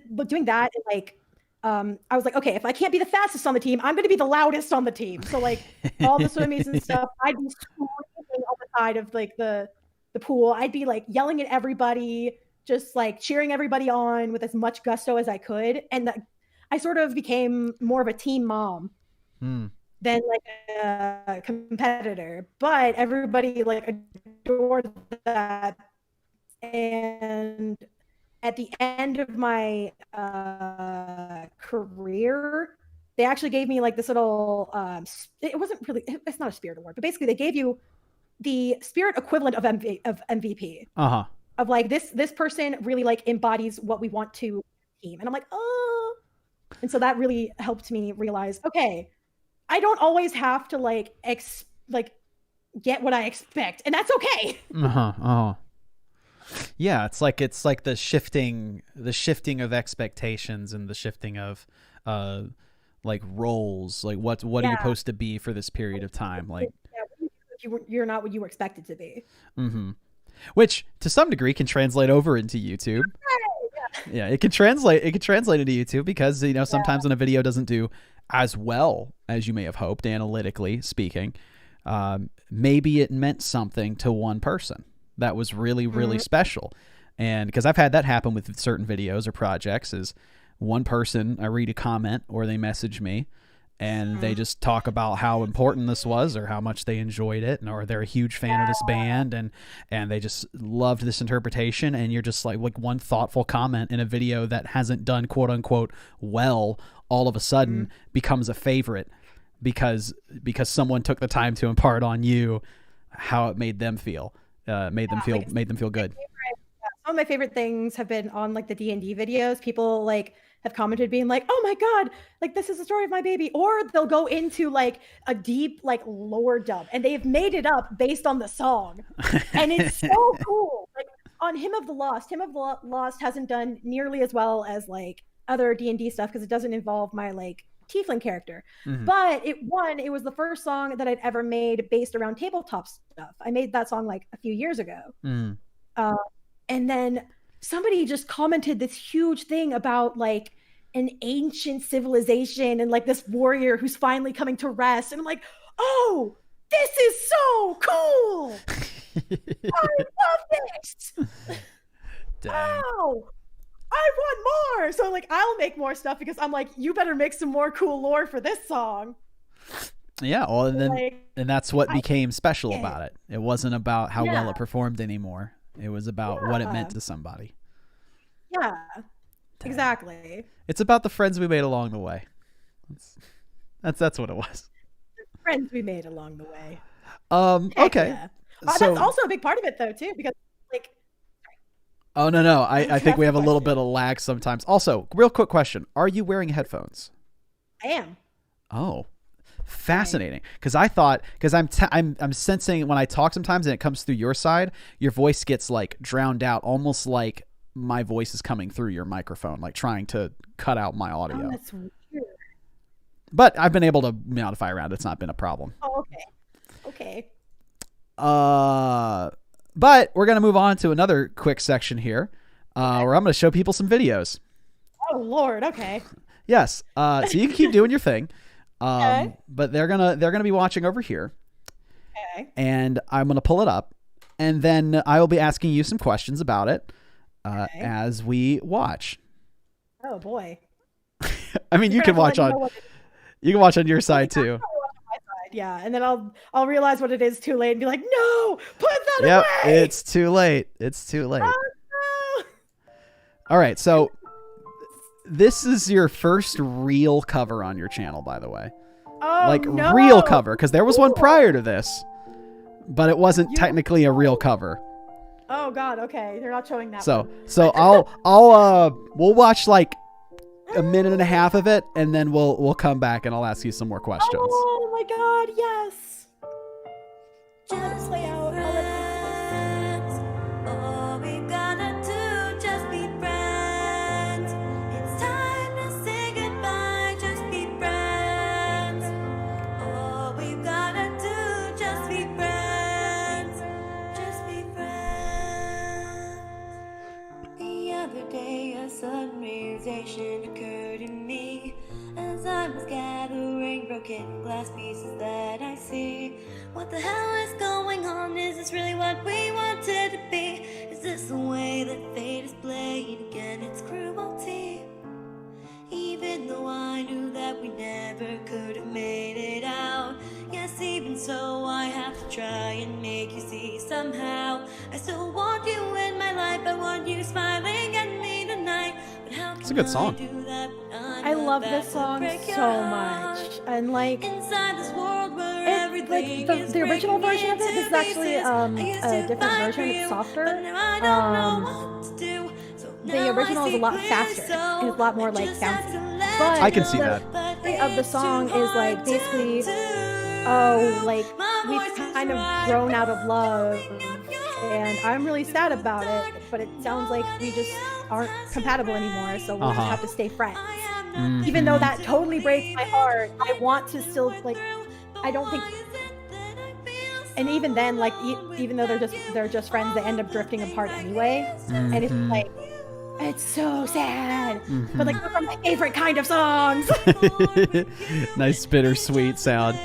but doing that, like, I was like, okay, if I can't be the fastest on the team, I'm going to be the loudest on the team. So like all the swimmies and stuff, I'd be screaming on the side of like the pool. I'd be like yelling at everybody, just like cheering everybody on with as much gusto as I could. And I sort of became more of a team mom than like a competitor, but everybody like adored that. And at the end of my career, they actually gave me like this little, it wasn't really, it's not a spirit award, but basically they gave you the spirit equivalent of MVP. Of like this person really like embodies what we want to team. And I'm like, oh. And so that really helped me realize, okay, I don't always have to like get what I expect, and that's okay. Yeah, it's like the shifting of expectations and the shifting of like roles. Like what are you supposed to be for this period of time? Like you're not what you were expected to be. Mm-hmm. Which to some degree can translate over into YouTube. Yeah, it can translate into YouTube because sometimes when a video doesn't do as well as you may have hoped, analytically speaking, maybe it meant something to one person that was really, really special. And because I've had that happen with certain videos or projects, is one person, I read a comment or they message me and they just talk about how important this was or how much they enjoyed it, or they're a huge fan of this band and they just loved this interpretation. And you're just like one thoughtful comment in a video that hasn't done quote unquote well, all of a sudden becomes a favorite because someone took the time to impart on you how it made them feel, made them feel good. Some of my favorite things have been on like the D&D videos. People like have commented being like, oh my God, like this is the story of my baby. Or they'll go into like a deep like lore dump and they've made it up based on the song. And it's so cool. Like on Hymn of the Lost hasn't done nearly as well as like other D&D stuff because it doesn't involve my like tiefling character. But it was the first song that I'd ever made based around tabletop stuff. I made that song like a few years ago. And then somebody just commented this huge thing about like an ancient civilization and like this warrior who's finally coming to rest. And I'm like, oh, this is so cool. I love this. Dang. Oh, I want more. So like, I'll make more stuff because I'm like, you better make some more cool lore for this song. Yeah. Well, and that's what became special about it. It wasn't about how well it performed anymore. It was about what it meant to somebody. Yeah, exactly. It's about the friends we made along the way. That's what it was. The friends we made along the way. Okay. Yeah. That's also a big part of it though too, because like. Oh no! I think we have a little bit of lag sometimes. Also, real quick question: are you wearing headphones? I am. Oh. Fascinating, because I'm sensing when I talk sometimes and it comes through your side, your voice gets like drowned out, almost like my voice is coming through your microphone, like trying to cut out my audio. Oh, that's weird. But I've been able to modify around. It's not been a problem. Oh, okay. But we're gonna move on to another quick section here, where I'm gonna show people some videos. Oh Lord, okay. Yes. So you can keep doing your thing. Okay. But they're gonna be watching over here. Okay. And I'm gonna pull it up, and then I will be asking you some questions about it as we watch. Oh boy. I mean, you can watch on your side too. Yeah, and then I'll realize what it is too late and be like, no, put that away. It's too late. Oh, no. All right, so. This is your first real cover on your channel, by the way. Oh, like no. Real cover, because there was one prior to this, but it wasn't technically a real cover. Oh God, okay, they're not showing that. So one. we'll watch like a minute and a half of it, and then we'll come back and I'll ask you some more questions. Oh my God, yes. Just play out. Occurred in me as I was gathering broken glass pieces that I see. What the hell is going on? Is this really what we wanted to be? Is this the way that fate is playing again? It's cruelty. Even though I knew that we never could have made it out. Yes, even so, I have to try and make you see somehow. I still want you in my life. I want you smiling at me tonight. It's a good song. I love this song so much, and like, inside this world where like the original version of it is actually a different version. It's softer. The original is a lot faster and it's a lot more like bouncy. But I can see that. Of the song is like basically, oh, like we've kind of grown out of love, and I'm really sad about it. But it sounds like we just aren't compatible anymore, so we'll just have to stay friends. Even though that totally breaks my heart, I want to still like. I don't think. And even then, like, even though they're just friends, they end up drifting apart anyway. And it's like, it's so sad. But like, those are my favorite kind of songs. Nice bittersweet sound.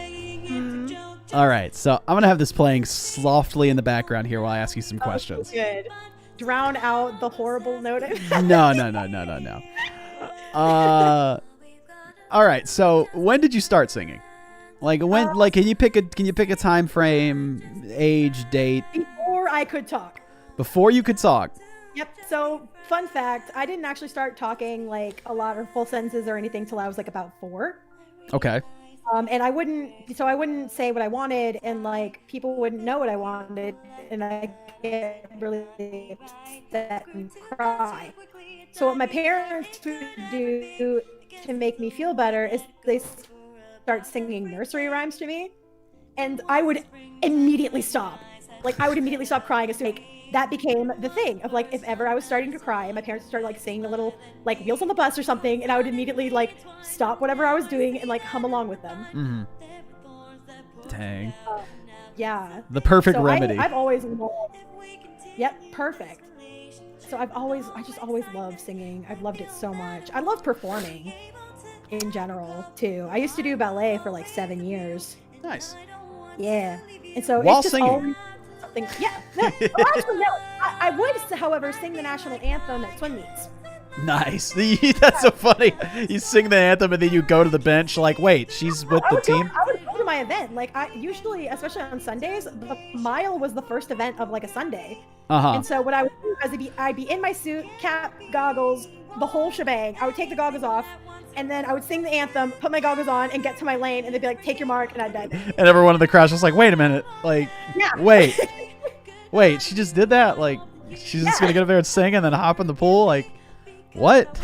All right, so I'm gonna have this playing softly in the background here while I ask you some questions. Good. Drown out the horrible note. No. All right, so when did you start singing? Like when? Like, can you pick a time frame, age, date? Before I could talk. Before you could talk. Yep. So, fun fact: I didn't actually start talking like a lot or full sentences or anything till I was like about 4. Okay. And I wouldn't say what I wanted, and like people wouldn't know what I wanted, and I get really upset and cry. So what my parents would do to make me feel better is they start singing nursery rhymes to me, and I would immediately stop. Like, I would immediately stop crying as soon as that became the thing of like, if ever I was starting to cry and my parents started like singing a little like Wheels on the Bus or something, and I would immediately like stop whatever I was doing and like hum along with them. Dang. Yeah. The perfect remedy. I've always loved. Yep, perfect. So I just always loved singing. I've loved it so much. I love performing in general too. I used to do ballet for like 7 years. Nice. Yeah. And so while it's just singing. always something. Yeah. No, well, actually, no. I would, however, sing the national anthem at swim meets. Nice. That's so funny. You sing the anthem and then you go to the bench like, wait, she's with the team? I would go to my event. Like, I usually, especially on Sundays, the mile was the first event of like a Sunday. And so what I would do is I'd be in my suit, cap, goggles, the whole shebang. I would take the goggles off, and then I would sing the anthem, put my goggles on, and get to my lane, and they'd be like, take your mark, and I'd die. And everyone in the crowd was like, wait a minute. Like, wait, she just did that? Like, she's just going to get up there and sing and then hop in the pool? Like, what?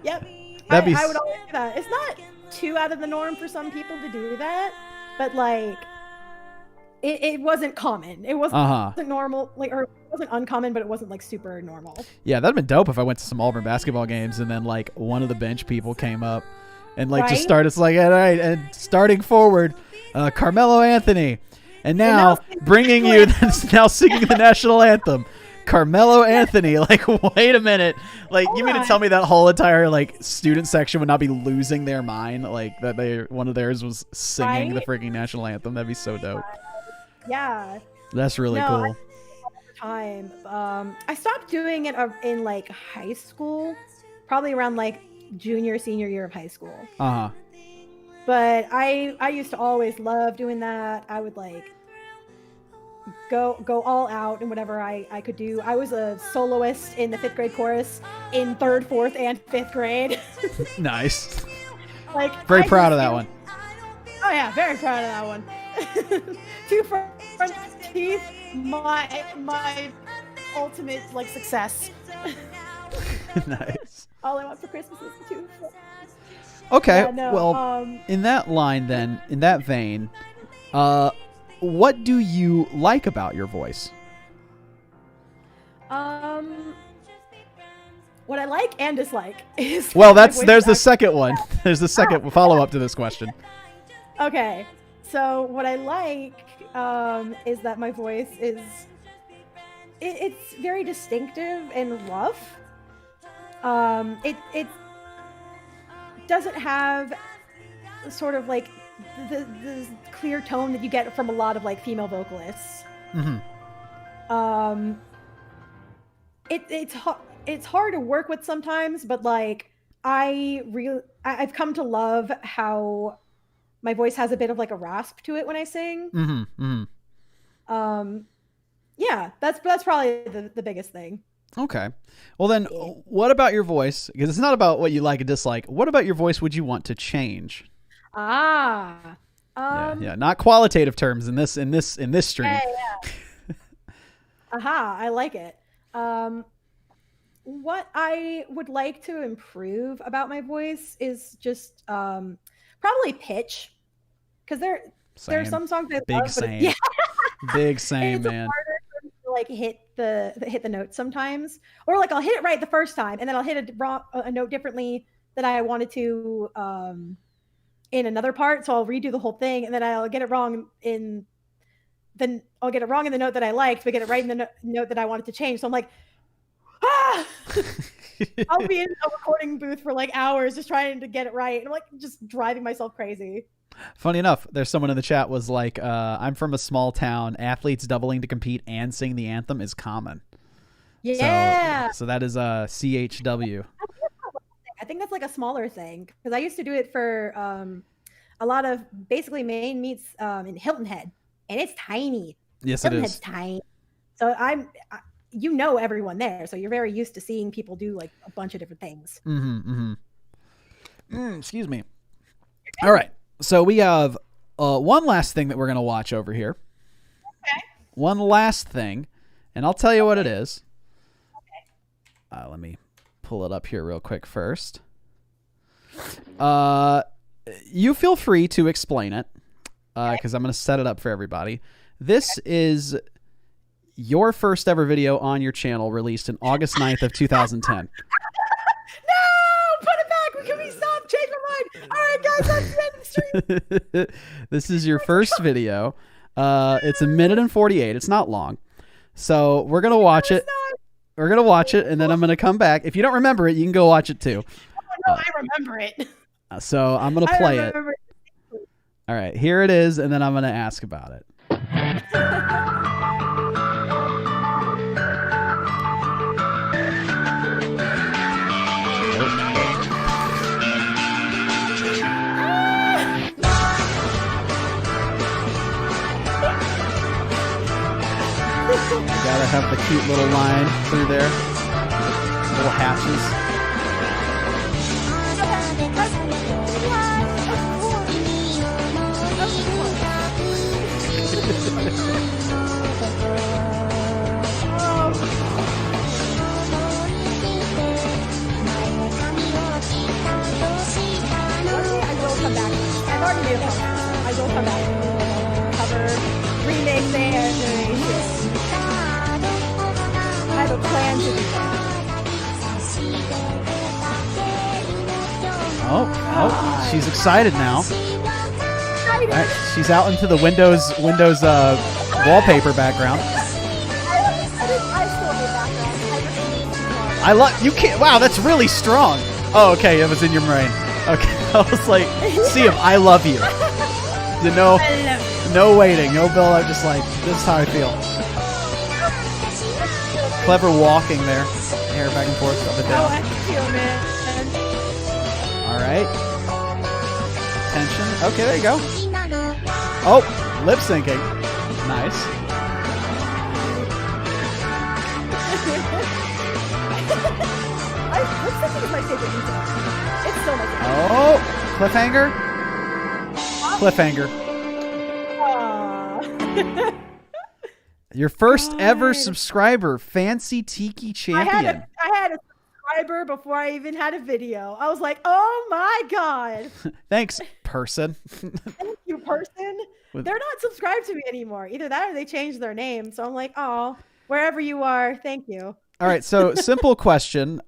Yep. I would always do that. It's not too out of the norm for some people to do that, but like, it wasn't common. It wasn't normal, like, or it wasn't uncommon, but it wasn't like super normal. Yeah, that'd been dope if I went to some Auburn basketball games and then like one of the bench people came up and like just started. It's like, all right, and starting forward, Carmelo Anthony, and now bringing you now singing the national anthem, Carmelo Anthony. Like, wait a minute, like you mean to tell me that whole entire like student section would not be losing their mind, like that one of theirs was singing the freaking national anthem? That'd be so dope. Yeah, that's really cool. I stopped doing it in like high school, probably around like senior year of high school. But I used to always love doing that. I would like go all out in whatever I could do. I was a soloist in the 5th grade chorus in 3rd, 4th, and 5th grade. Nice. Like, very proud of that one. Oh yeah, very proud of that one. 2 front teeth, my ultimate like success. Nice. All I want for Christmas is 2. Okay, well, in that line then, in that vein, what do you like about your voice? What I like and dislike is... Well, there's the second one. There's the second follow-up to this question. Okay, so what I like is that my voice is... It's very distinctive and rough. It doesn't have sort of like the clear tone that you get from a lot of like female vocalists. It's hard to work with sometimes, but like I've come to love how my voice has a bit of like a rasp to it when I sing. Yeah, that's probably the biggest thing. Okay. Well then, what about your voice? Because it's not about what you like and dislike. What about your voice would you want to change? Yeah, not qualitative terms in this stream. Yeah. I like it. What I would like to improve about my voice is just probably pitch, because there are some songs I love, same. Yeah. Big same, it's man. Harder for me to like hit the notes sometimes, or like I'll hit it right the first time and then I'll hit a note differently that I wanted to in another part. So I'll redo the whole thing and then I'll get it wrong in I'll get it wrong in the note that I liked, but get it right in the note that I wanted to change. So I'm like, ah! I'll be in a recording booth for like hours just trying to get it right. And I'm like just driving myself crazy. Funny enough, there's someone in the chat was like, I'm from a small town. Athletes doubling to compete and sing the anthem is common. Yeah. So that is CHW. I think that's like a smaller thing because I used to do it for a lot of basically main meets in Hilton Head, and it's tiny. Yes, Hilton it Head's is. tiny. So you know everyone there, so you're very used to seeing people do like a bunch of different things. Excuse me. All right. So we have one last thing that we're going to watch over here. Okay. One last thing, and I'll tell you what it is. Okay. Let me pull it up here real quick first. You feel free to explain it because I'm going to set it up for everybody. This is your first ever video on your channel released in August 9th of 2010. No! Put it back! Can we stop? Change my mind! All right, guys, that's the end of the stream. This is your first video. It's 1 minute and 48. It's not long. So we're going to watch it. We're going to watch it, and then I'm going to come back. If you don't remember it, you can go watch it too. Oh, no, I remember it. So I'm going to play it. All right, here it is, and then I'm going to ask about it. Gotta have the cute little line through there. Little hatches. I will come back. Cover, remix, and narration. I have a plan to do that. Oh, she's excited now. All right, she's out into the Windows wallpaper background. I love you. Can't. Wow, that's really strong. Oh, okay, it was in your brain. Okay, I was like, see him. I love you. No waiting, no build. I'm just like, this is how I feel. Clever walking there, hair back and forth, up and down. Oh, I feel, man. All right. Tension. Okay, there you go. Oh, lip syncing. Nice. Lip syncing is my favorite music. It's so much fun. Oh, cliffhanger. Cliffhanger. Your first ever subscriber, Fancy Tiki Champion. I had a subscriber before I even had a video. I was like, oh my God. Thanks, person. Thank you, person. They're not subscribed to me anymore. Either that or they changed their name. So I'm like, oh, wherever you are, thank you. All right, so simple question.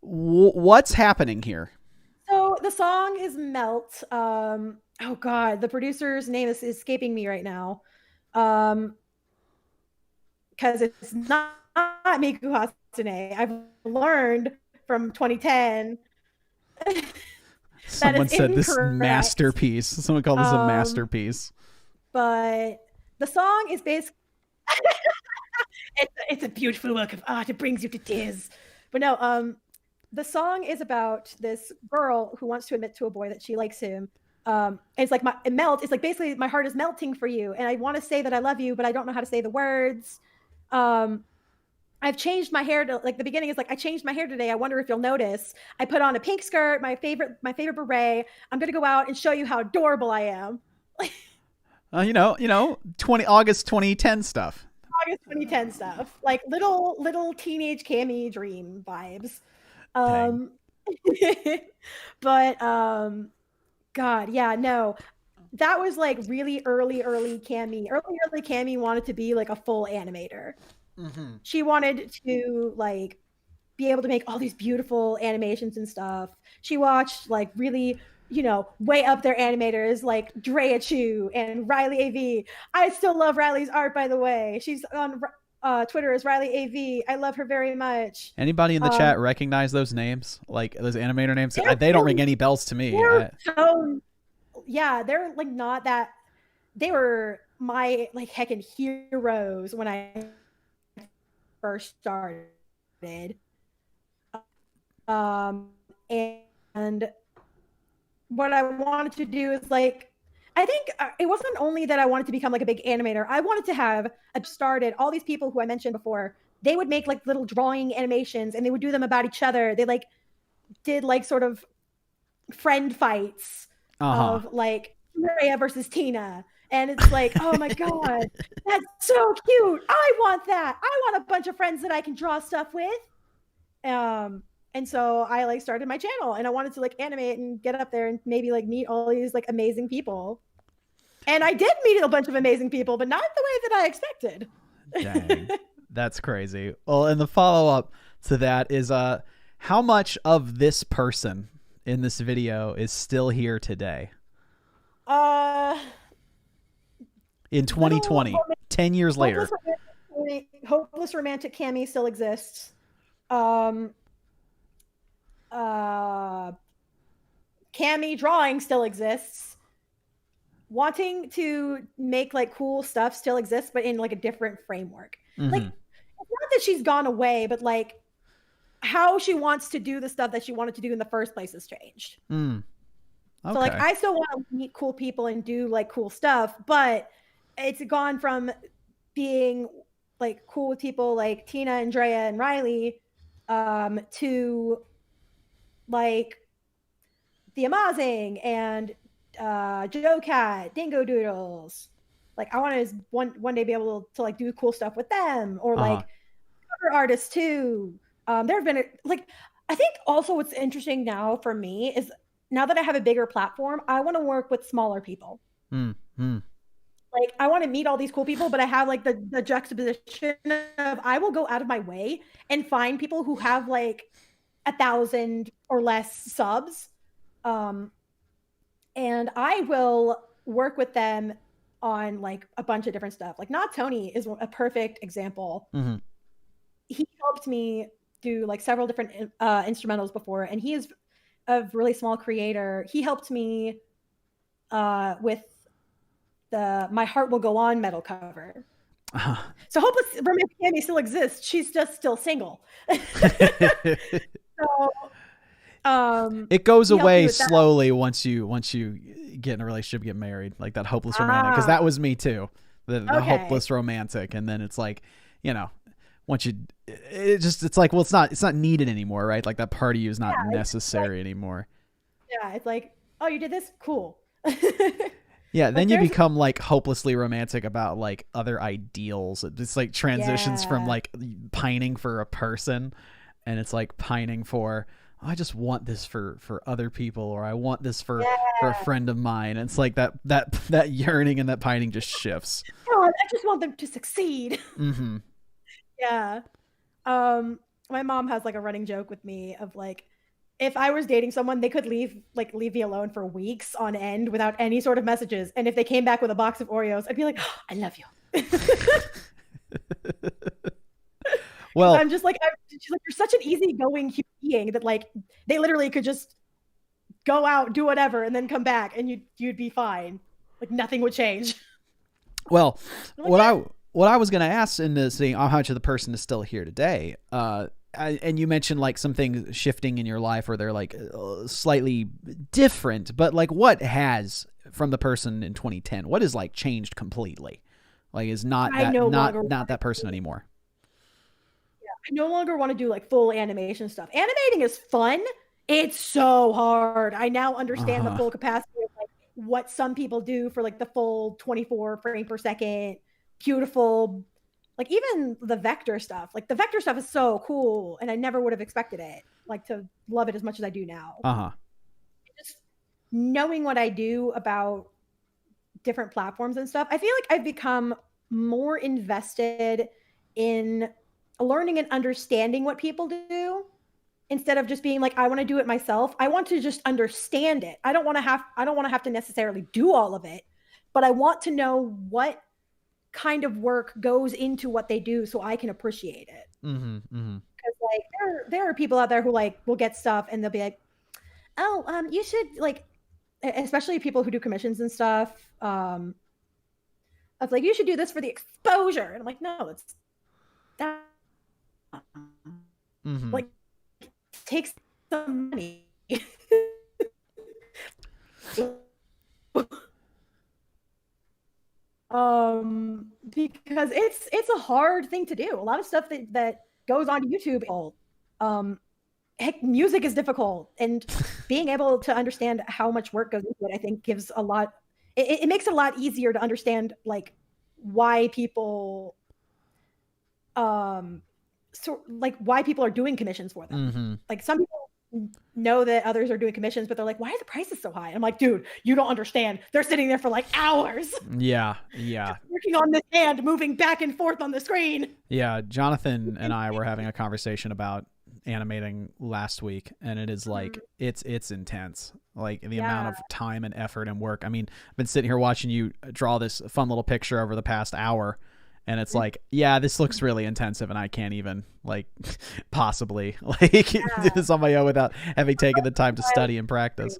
What's happening here? So the song is Melt. Oh God, the producer's name is escaping me right now. Because it's not Miku Hatsune. I've learned from 2010. Someone said this masterpiece. Someone called this a masterpiece. But the song is basically it's a beautiful work of art. It brings you to tears. But no, the song is about this girl who wants to admit to a boy that she likes him. It's like it's like basically my heart is melting for you, and I want to say that I love you, but I don't know how to say the words. I've changed my hair to like the beginning is like I changed my hair today. I wonder if you'll notice. I put on a pink skirt, my favorite beret. I'm gonna go out and show you how adorable I am. August 2010 stuff. August 2010 stuff, like little teenage Cami dream vibes. But God, yeah, no. that was like really early Cami. Early Cami wanted to be like a full animator. Mm-hmm. She wanted to like be able to make all these beautiful animations and stuff. She watched like really, way up there animators like Drea Chu and Riley AV. I still love Riley's art, by the way. She's on Twitter as Riley AV. I love her very much. Anybody in the chat recognize those names? Like those animator names? They don't ring any bells to me. They're like not that. They were my like heckin' heroes when I first started. And what I wanted to do is like, I think it wasn't only that I wanted to become like a big animator. I wanted to have started all these people who I mentioned before. They would make like little drawing animations and they would do them about each other. They like did like sort of friend fights of like Maria versus Tina. And it's like, oh my God, that's so cute. I want that. I want a bunch of friends that I can draw stuff with. And so I like started my channel and I wanted to like animate and get up there and maybe like meet all these like amazing people. And I did meet a bunch of amazing people, but not the way that I expected. Dang, that's crazy. Well, and the follow-up to that is how much of this person in this video is still here today? In 2020, 10 years later. Hopeless Romantic Cami still exists. Cami drawing still exists. Wanting to make like cool stuff still exists, but in like a different framework. Like, it's not that she's gone away, but like how she wants to do the stuff that she wanted to do in the first place has changed. Okay. So like I still want to meet cool people and do like cool stuff, but it's gone from being like cool with people like Tina and Drea and Riley to like the Amazing and Joe Cat, Dingo Doodles. Like I want to one day be able to like do cool stuff with them or like cover artists too. There have been like, I think also what's interesting now for me is now that I have a bigger platform, I want to work with smaller people. Like I want to meet all these cool people, but I have like the juxtaposition of I will go out of my way and find people who have like 1,000 or less subs. And I will work with them on like a bunch of different stuff. Like Not Tony is a perfect example. He helped me do like several different instrumentals before, and he is a really small creator. He helped me with the My Heart Will Go On metal cover. So Hopeless Romantic Cami still exists. She's just still single. It goes away slowly once you get in a relationship, get married, like that hopeless romantic. Because that was me too, the hopeless romantic, and then it's like, once you, it's like, well, it's not needed anymore, right? Like that part of you is not necessary anymore. Yeah, it's like, oh, you did this, cool. Yeah, then you become like hopelessly romantic about like other ideals. It's like transitions from like pining for a person, and it's like pining for, I just want this for other people, or I want this for a friend of mine. And it's like that yearning and that pining just shifts. God, I just want them to succeed. Yeah. My mom has like a running joke with me of like, if I was dating someone, they could leave me alone for weeks on end without any sort of messages. And if they came back with a box of Oreos, I'd be like, oh, I love you. Well, I'm just like, she's like, you're such an easygoing human being that like they literally could just go out, do whatever, and then come back, and you'd be fine. Like nothing would change. Well, what I was gonna ask in the saying how much of the person is still here today, and you mentioned like some things shifting in your life where they're like slightly different, but like what has from the person in 2010? What has like changed completely? Like is not that person anymore. I no longer want to do like full animation stuff. Animating is fun. It's so hard. I now understand the full capacity of like what some people do for like the full 24 frame per second, beautiful, like even the vector stuff. Like the vector stuff is so cool, and I never would have expected it, like to love it as much as I do now. Just knowing what I do about different platforms and stuff, I feel like I've become more invested in learning and understanding what people do instead of just being like, I want to do it myself. I want to just understand it. I don't want to have to necessarily do all of it, but I want to know what kind of work goes into what they do so I can appreciate it. Because like there are people out there who like will get stuff and they'll be like, oh, you should like, especially people who do commissions and stuff. Of like, you should do this for the exposure. And I'm like, no, it's that like takes some money. Because it's a hard thing to do. A lot of stuff that goes on YouTube. Heck, music is difficult, and being able to understand how much work goes into it, I think, gives a lot. It makes it a lot easier to understand like why people, why people are doing commissions for them. Like some people know that others are doing commissions, but they're like, why are the prices so high? And I'm like, dude, you don't understand. They're sitting there for like hours. Yeah. Working on this hand, moving back and forth on the screen. Yeah. Jonathan and I were having a conversation about animating last week, and it is like it's intense, like the amount of time and effort and work. I mean, I've been sitting here watching you draw this fun little picture over the past hour, and it's like, yeah, this looks really intensive, and I can't even like possibly like do this on my own without having taken the time to study and practice.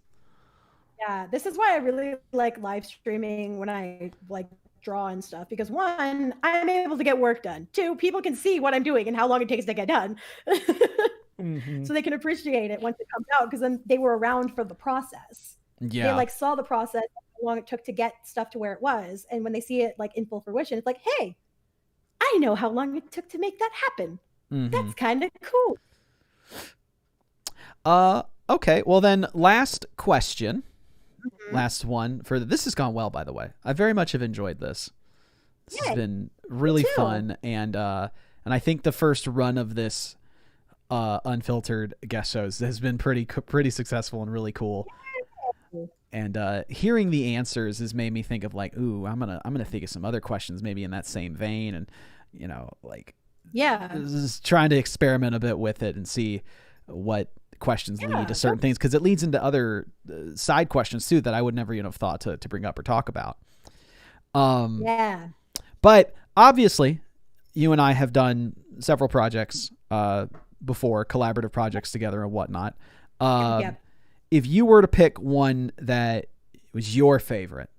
Yeah, this is why I really like live streaming when I like draw and stuff, because one, I'm able to get work done. Two, people can see what I'm doing and how long it takes to get done. So they can appreciate it once it comes out, because then they were around for the process. Yeah, they like saw the process, how long it took to get stuff to where it was, and when they see it like in full fruition, it's like, hey, I know how long it took to make that happen. That's kind of cool. Okay, well then, last question. Last one for this has gone well, by the way. I very much have enjoyed this. This has been really fun, and I think the first run of this unfiltered guest shows has been pretty successful and really cool. And hearing the answers has made me think of like, ooh, I'm gonna think of some other questions maybe in that same vein, and like just trying to experiment a bit with it and see what questions lead to certain things, because it leads into other side questions too that I would never have thought to bring up or talk about. But obviously you and I have done several projects before, collaborative projects together and whatnot. If you were to pick one that was your favorite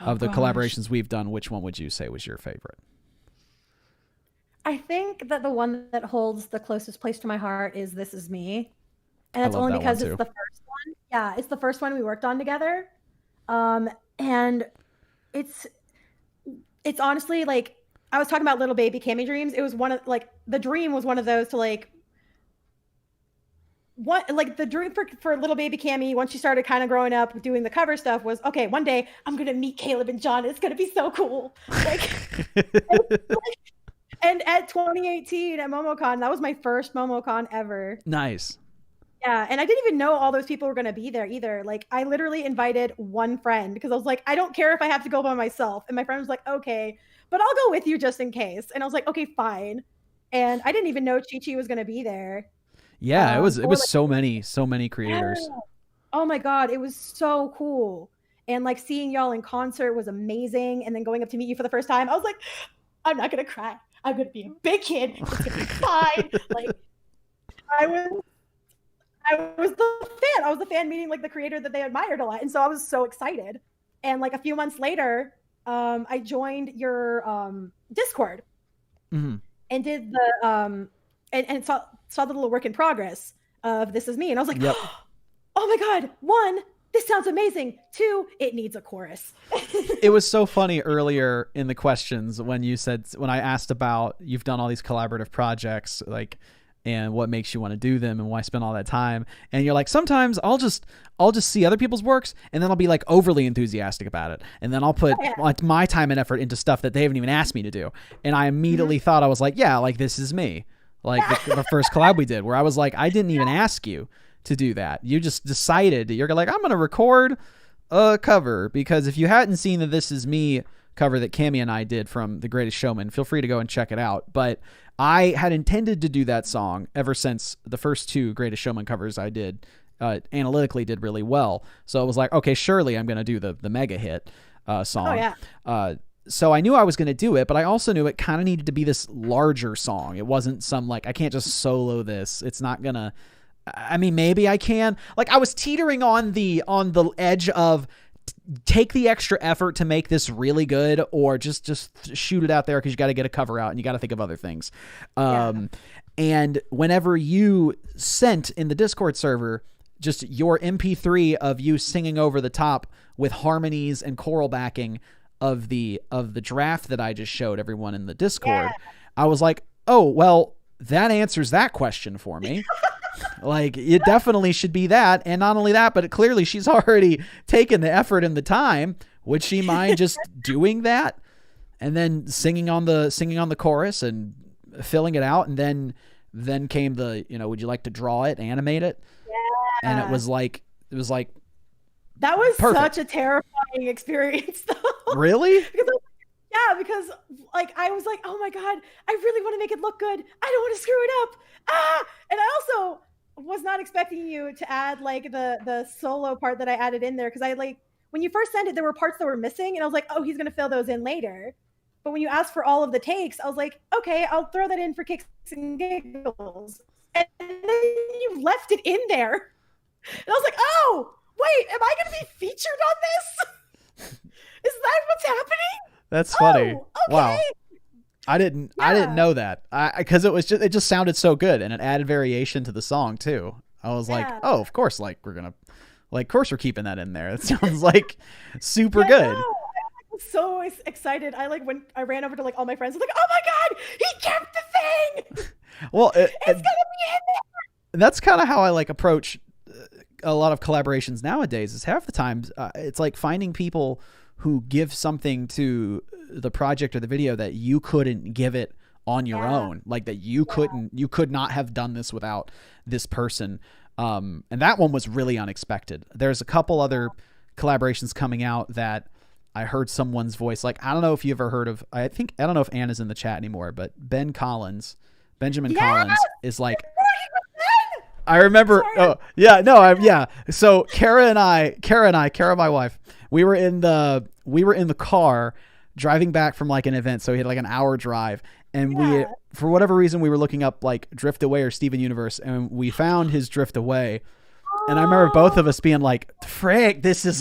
of the collaborations we've done, which one would you say was your favorite? I think that the one that holds the closest place to my heart is This Is Me. And that's only because it's the first one. Yeah, it's the first one we worked on together. And it's honestly like, I was talking about little baby Cami dreams. It was one of like, the dream was one of those to like, what like the dream for little baby Cami, once she started kind of growing up doing the cover stuff, was okay, one day I'm gonna meet Caleb and John. It's gonna be so cool. Like, and at 2018 at MomoCon, that was my first MomoCon ever. Nice. Yeah, and I didn't even know all those people were going to be there either. Like, I literally invited one friend because I was like, I don't care if I have to go by myself. And my friend was like, okay, but I'll go with you just in case. And I was like, okay, fine. And I didn't even know Chi-Chi was going to be there. Yeah, it was like, so many creators. Yeah. Oh my God, it was so cool. And like seeing y'all in concert was amazing. And then going up to meet you for the first time, I was like, I'm not going to cry. I'm going to be a big kid. It's going to be fine. Like, I was the fan. I was the fan meeting like the creator that they admired a lot. And so I was so excited. And like a few months later, I joined your Discord and did the and saw the little work in progress of This Is Me. And I was like, oh my God, one, this sounds amazing. Two, it needs a chorus. It was so funny earlier in the questions when I asked about, you've done all these collaborative projects, like, and what makes you want to do them and why spend all that time. And you're like, sometimes I'll just see other people's works and then I'll be like overly enthusiastic about it. And then I'll put like my time and effort into stuff that they haven't even asked me to do. And I immediately thought, I was like, yeah, like This Is Me. Like the first collab we did, where I was like, I didn't even ask you to do that. You just decided, you're like, I'm going to record a cover, because if you hadn't seen the This Is Me cover that Cami and I did from The Greatest Showman, feel free to go and check it out. But I had intended to do that song ever since the first 2 Greatest Showman covers I did analytically did really well. So I was like, okay, surely I'm going to do the mega hit song. Oh, yeah. So I knew I was going to do it, but I also knew it kind of needed to be this larger song. It wasn't some like, I can't just solo this. It's not going to, I mean, maybe I can. Like, I was teetering on the edge of take the extra effort to make this really good, or just shoot it out there, because you got to get a cover out and you got to think of other things. And whenever you sent in the Discord server just your MP3 of you singing over the top with harmonies and choral backing of the draft that I just showed everyone in the Discord, I was like, oh, well, that answers that question for me. Like, it definitely should be that. And not only that, but clearly she's already taken the effort and the time. Would she mind just doing that and then singing on the chorus and filling it out? And then came the, would you like to draw it, animate it? Yeah. And it was like that was perfect. Such a terrifying experience, though. Really? because like I was like, oh my God, I really want to make it look good. I don't want to screw it up. And I also was not expecting you to add like the solo part that I added in there, because I like, when you first sent it, there were parts that were missing, and I was like, oh, he's gonna fill those in later. But when you asked for all of the takes, I was like, okay, I'll throw that in for kicks and giggles. And then you left it in there, and I was like, oh, wait, am I gonna be featured on this? Is that what's happening? That's funny. Oh, okay. Wow. I didn't know that. Because it just sounded so good, and it added variation to the song too. I was like, oh, of course, like of course we're keeping that in there. It sounds like super good. No, I was so excited. When I ran over to like all my friends, I was like, oh my God, he kept the thing. Well, it's gonna be in there. And that's kind of how I like approach a lot of collaborations nowadays. Is half the time it's like finding people who give something to the project or the video that you couldn't give it on your own, like that you could not have done this without this person. And that one was really unexpected. There's a couple other collaborations coming out that I heard someone's voice. Like, I don't know if you ever heard of, I don't know if Anna's in the chat anymore, but Benjamin Collins is like, I remember. Oh yeah, no, So Kara, my wife, we were in the car driving back from like an event. So we had like an hour drive, and we, for whatever reason, we were looking up like Drift Away or Steven Universe, and we found his Drift Away. And I remember both of us being like, frick, this is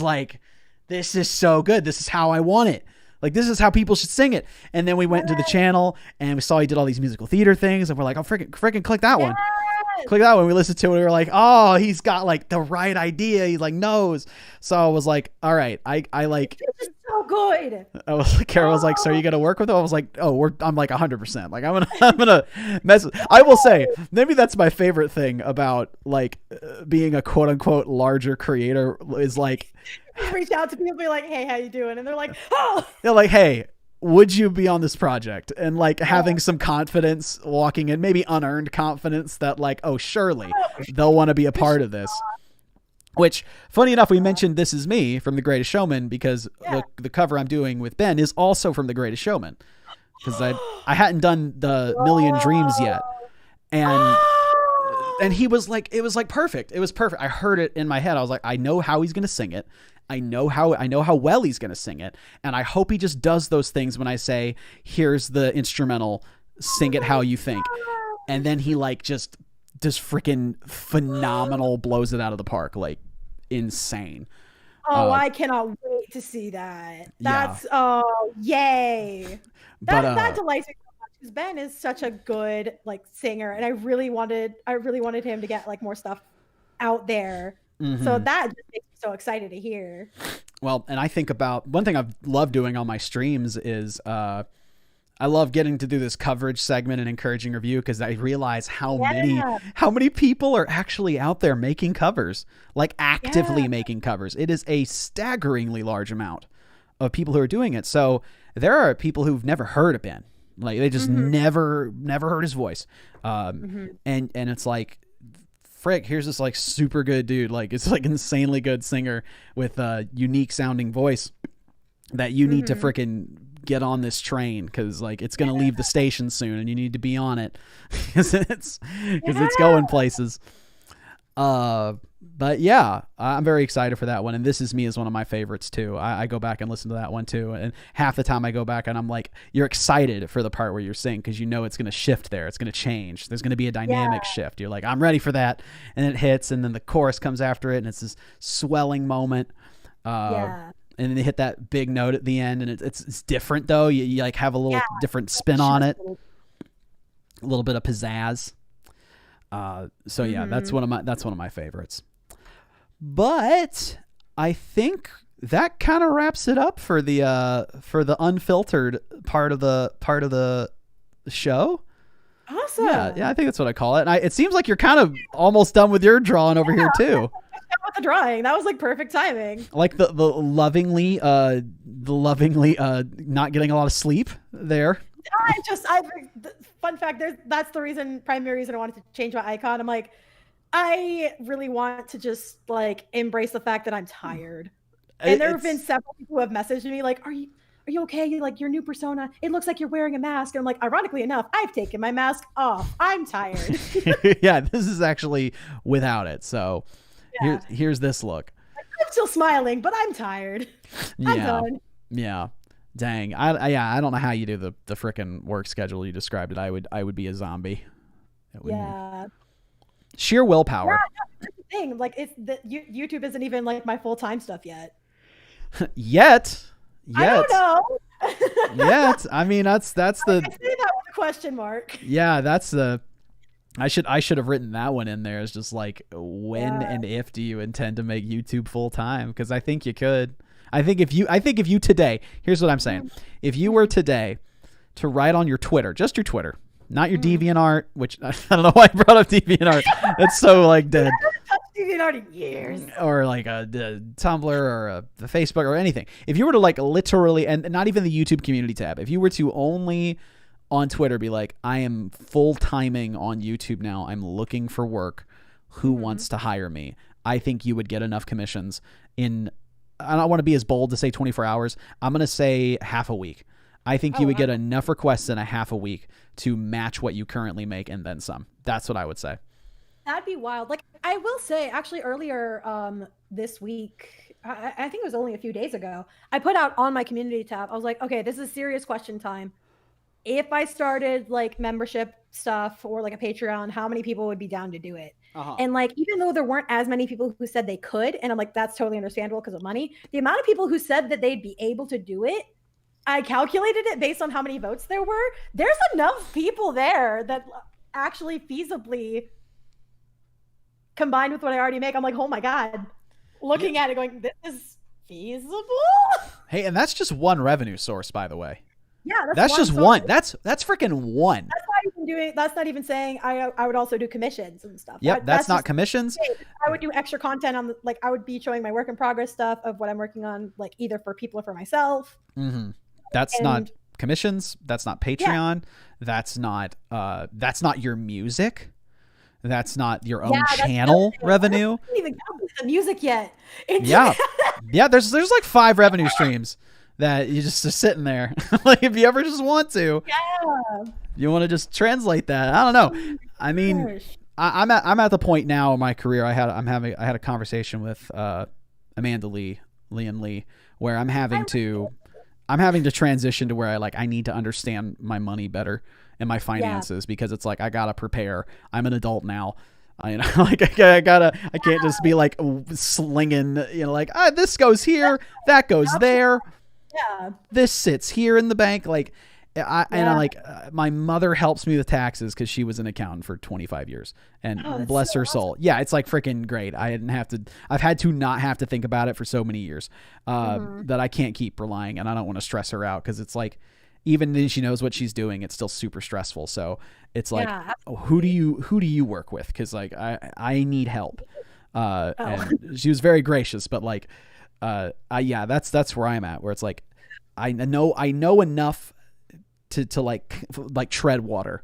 so good. This is how I want it. Like, this is how people should sing it. And then we went into the channel and we saw he did all these musical theater things, and we're like, oh, freaking click that one. Click that one. We listened to it. We were like, oh, he's got like the right idea. He like knows. So I was like, all right, I like. This is so good. I was like, Kara was like, so are you gonna work with him? I was like, oh, I'm like 100%. Like I'm gonna mess. I will say, maybe that's my favorite thing about like being a quote unquote larger creator is like. Reach out to people and be like, hey, how you doing? And they're like, oh. They're like, hey, would you be on this project? And like having some confidence walking in, maybe unearned confidence that like, oh, surely they'll want to be a part of this. Which, funny enough, we mentioned This Is Me from The Greatest Showman, because the cover I'm doing with Ben is also from The Greatest Showman, because I hadn't done the Million Dreams yet. And he was like, it was like perfect. It was perfect. I heard it in my head. I was like, I know how he's going to sing it. I know how well he's going to sing it. And I hope he just does those things when I say, here's the instrumental, sing it how you think. And then he like just freaking phenomenal, blows it out of the park. Like insane. Oh, I cannot wait to see that. That's yay. That delights me so much, because Ben is such a good like singer, and I really wanted him to get like more stuff out there. Mm-hmm. So that just makes me so excited to hear. Well, and I think about one thing I've loved doing on my streams is I love getting to do this coverage segment and encouraging review, because I realize how many people are actually out there making covers, like actively making covers. It is a staggeringly large amount of people who are doing it. So there are people who've never heard of Ben, like they just never heard his voice. And it's like, frick, here's this like super good dude, like it's like insanely good singer with a unique sounding voice that you need to frickin' get on this train, because like it's gonna leave the station soon and you need to be on it because it's going places. But yeah, I'm very excited for that one, and This Is Me is one of my favorites too. I go back and listen to that one too, and half the time I go back and I'm like, you're excited for the part where you're singing because you know it's going to shift there, it's going to change, there's going to be a dynamic shift. You're like, I'm ready for that, and it hits, and then the chorus comes after it, and it's this swelling moment. And then they hit that big note at the end, and it's different though. You like have a little different spin on it, a little bit of pizzazz. So yeah, that's one of my favorites. But I think that kind of wraps it up for the unfiltered part of the show. Awesome. Yeah, I think that's what I call it. And it seems like you're kind of almost done with your drawing over here too. With the drawing, that was like perfect timing. Like the lovingly not getting a lot of sleep there. Fun fact, that's the primary reason I wanted to change my icon. I'm like, I really want to just like embrace the fact that I'm tired. And there have been several people who have messaged me like, are you okay? Like your new persona, it looks like you're wearing a mask. And I'm like, ironically enough, I've taken my mask off. I'm tired. Yeah, this is actually without it. So here's this look. I'm still smiling, but I'm tired. I'm done. Yeah. Dang. I don't know how you do the frickin' work schedule you described it. I would be a zombie. Sheer willpower. Yeah, that's the thing. Like YouTube isn't even like my full-time stuff yet. Yet. I don't know. Yet. I mean, that's the. I say that with a question mark. Yeah, that's the. I should have written that one in there. It's just like, when and if do you intend to make YouTube full time? Because I think you could. I think if you today, here's what I'm saying. If you were today to write on your Twitter, just your Twitter, not your DeviantArt, which I don't know why I brought up DeviantArt. That's so like dead. I haven't touched DeviantArt in years. Or like a Tumblr or the Facebook or anything. If you were to like literally, and not even the YouTube community tab, if you were to only on Twitter be like, I am full timing on YouTube now, I'm looking for work, who wants to hire me? I think you would get enough commissions in, I don't want to be as bold to say 24 hours. I'm going to say half a week. I think you would get enough requests in a half a week to match what you currently make and then some. That's what I would say. That'd be wild. Like I will say, actually earlier this week, I think it was only a few days ago, I put out on my community tab, I was like, okay, this is serious question time. If I started like membership stuff or like a Patreon, how many people would be down to do it? And like, even though there weren't as many people who said they could, and I'm like, that's totally understandable because of money, the amount of people who said that they'd be able to do it, I calculated it based on how many votes there were. There's enough people there that actually feasibly, combined with what I already make, I'm like, oh my God, looking at it going, this is feasible? Hey, and that's just one revenue source, by the way. Yeah, that's just one. That's freaking one. That's not even saying I would also do commissions and stuff. Yep, that's not commissions. I would do extra content on like I would be showing my work in progress stuff of what I'm working on, like either for people or for myself. That's not commissions. That's not Patreon. That's not your music. That's not your own channel revenue. I haven't even come to the music yet. Yeah. There's like 5 revenue streams that you just are sitting there. Like if you ever just want to, you want to just translate that. I don't know. I mean, I'm at the point now in my career. I had a conversation with Amanda Lee, where I'm having to transition to where I need to understand my money better and my finances, because it's like I gotta prepare. I'm an adult now. I can't just be like slinging, like this goes here, that goes there. Yeah. This sits here in the bank. Like, my mother helps me with taxes because she was an accountant for 25 years, and bless her soul. Yeah, it's like freaking great. I've had to not have to think about it for so many years that I can't keep relying, and I don't want to stress her out because it's like, even then she knows what she's doing, it's still super stressful. So it's like, who do you work with? Because like I need help. And she was very gracious, but like, that's where I'm at, where it's like, I know enough to like tread water,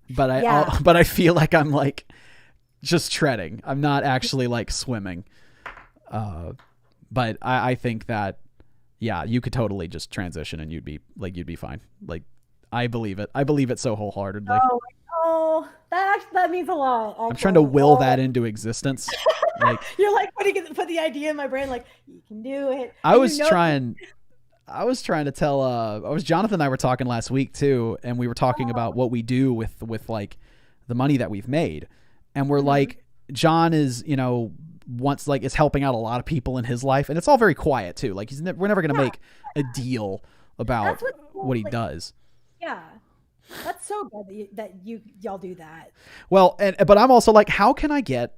but I feel like I'm like just treading. I'm not actually like swimming. But I think that, yeah, you could totally just transition and you'd be fine. Like, I believe it. I believe it so wholeheartedly. Oh, that means a lot. Actually. I'm trying to will that into existence. Like, you're like put the idea in my brain, like, you can do it. I was trying to tell, Jonathan and I were talking last week too, and we were talking about what we do with like the money that we've made. And we're like, John is, is helping out a lot of people in his life, and it's all very quiet too. Like we're never going to make a deal about what he does. Yeah. That's so good that y'all do that. Well, but I'm also like, how can I get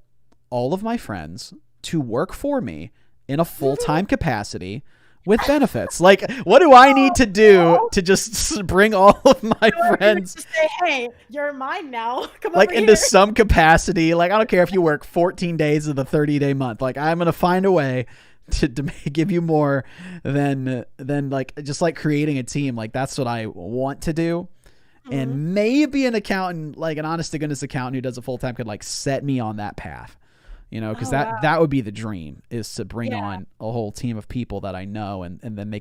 all of my friends to work for me in a full-time capacity with benefits? Like, what do I need to do to just bring all of my friends? Just say, hey, you're mine now. Come like over into here. some capacity. Like, I don't care if you work 14 days of the 30-day month. Like, I'm going to find a way to give you more than like just like creating a team. Like, that's what I want to do. And maybe an accountant, like an honest to goodness accountant who does it full time, could like set me on that path, because that would be the dream, is to bring on a whole team of people that I know, and then they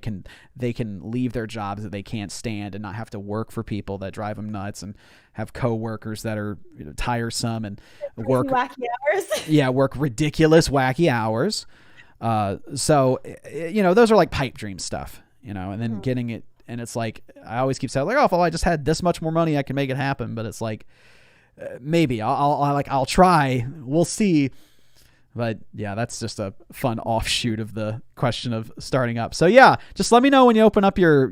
can leave their jobs that they can't stand and not have to work for people that drive them nuts, and have coworkers that are tiresome and work wacky hours. work ridiculous wacky hours. So those are like pipe dream stuff, and then getting it. And it's like, I always keep saying, like, oh, if I just had this much more money, I can make it happen. But it's like, maybe I'll try. We'll see. But yeah, that's just a fun offshoot of the question of starting up. So yeah, just let me know when you open up your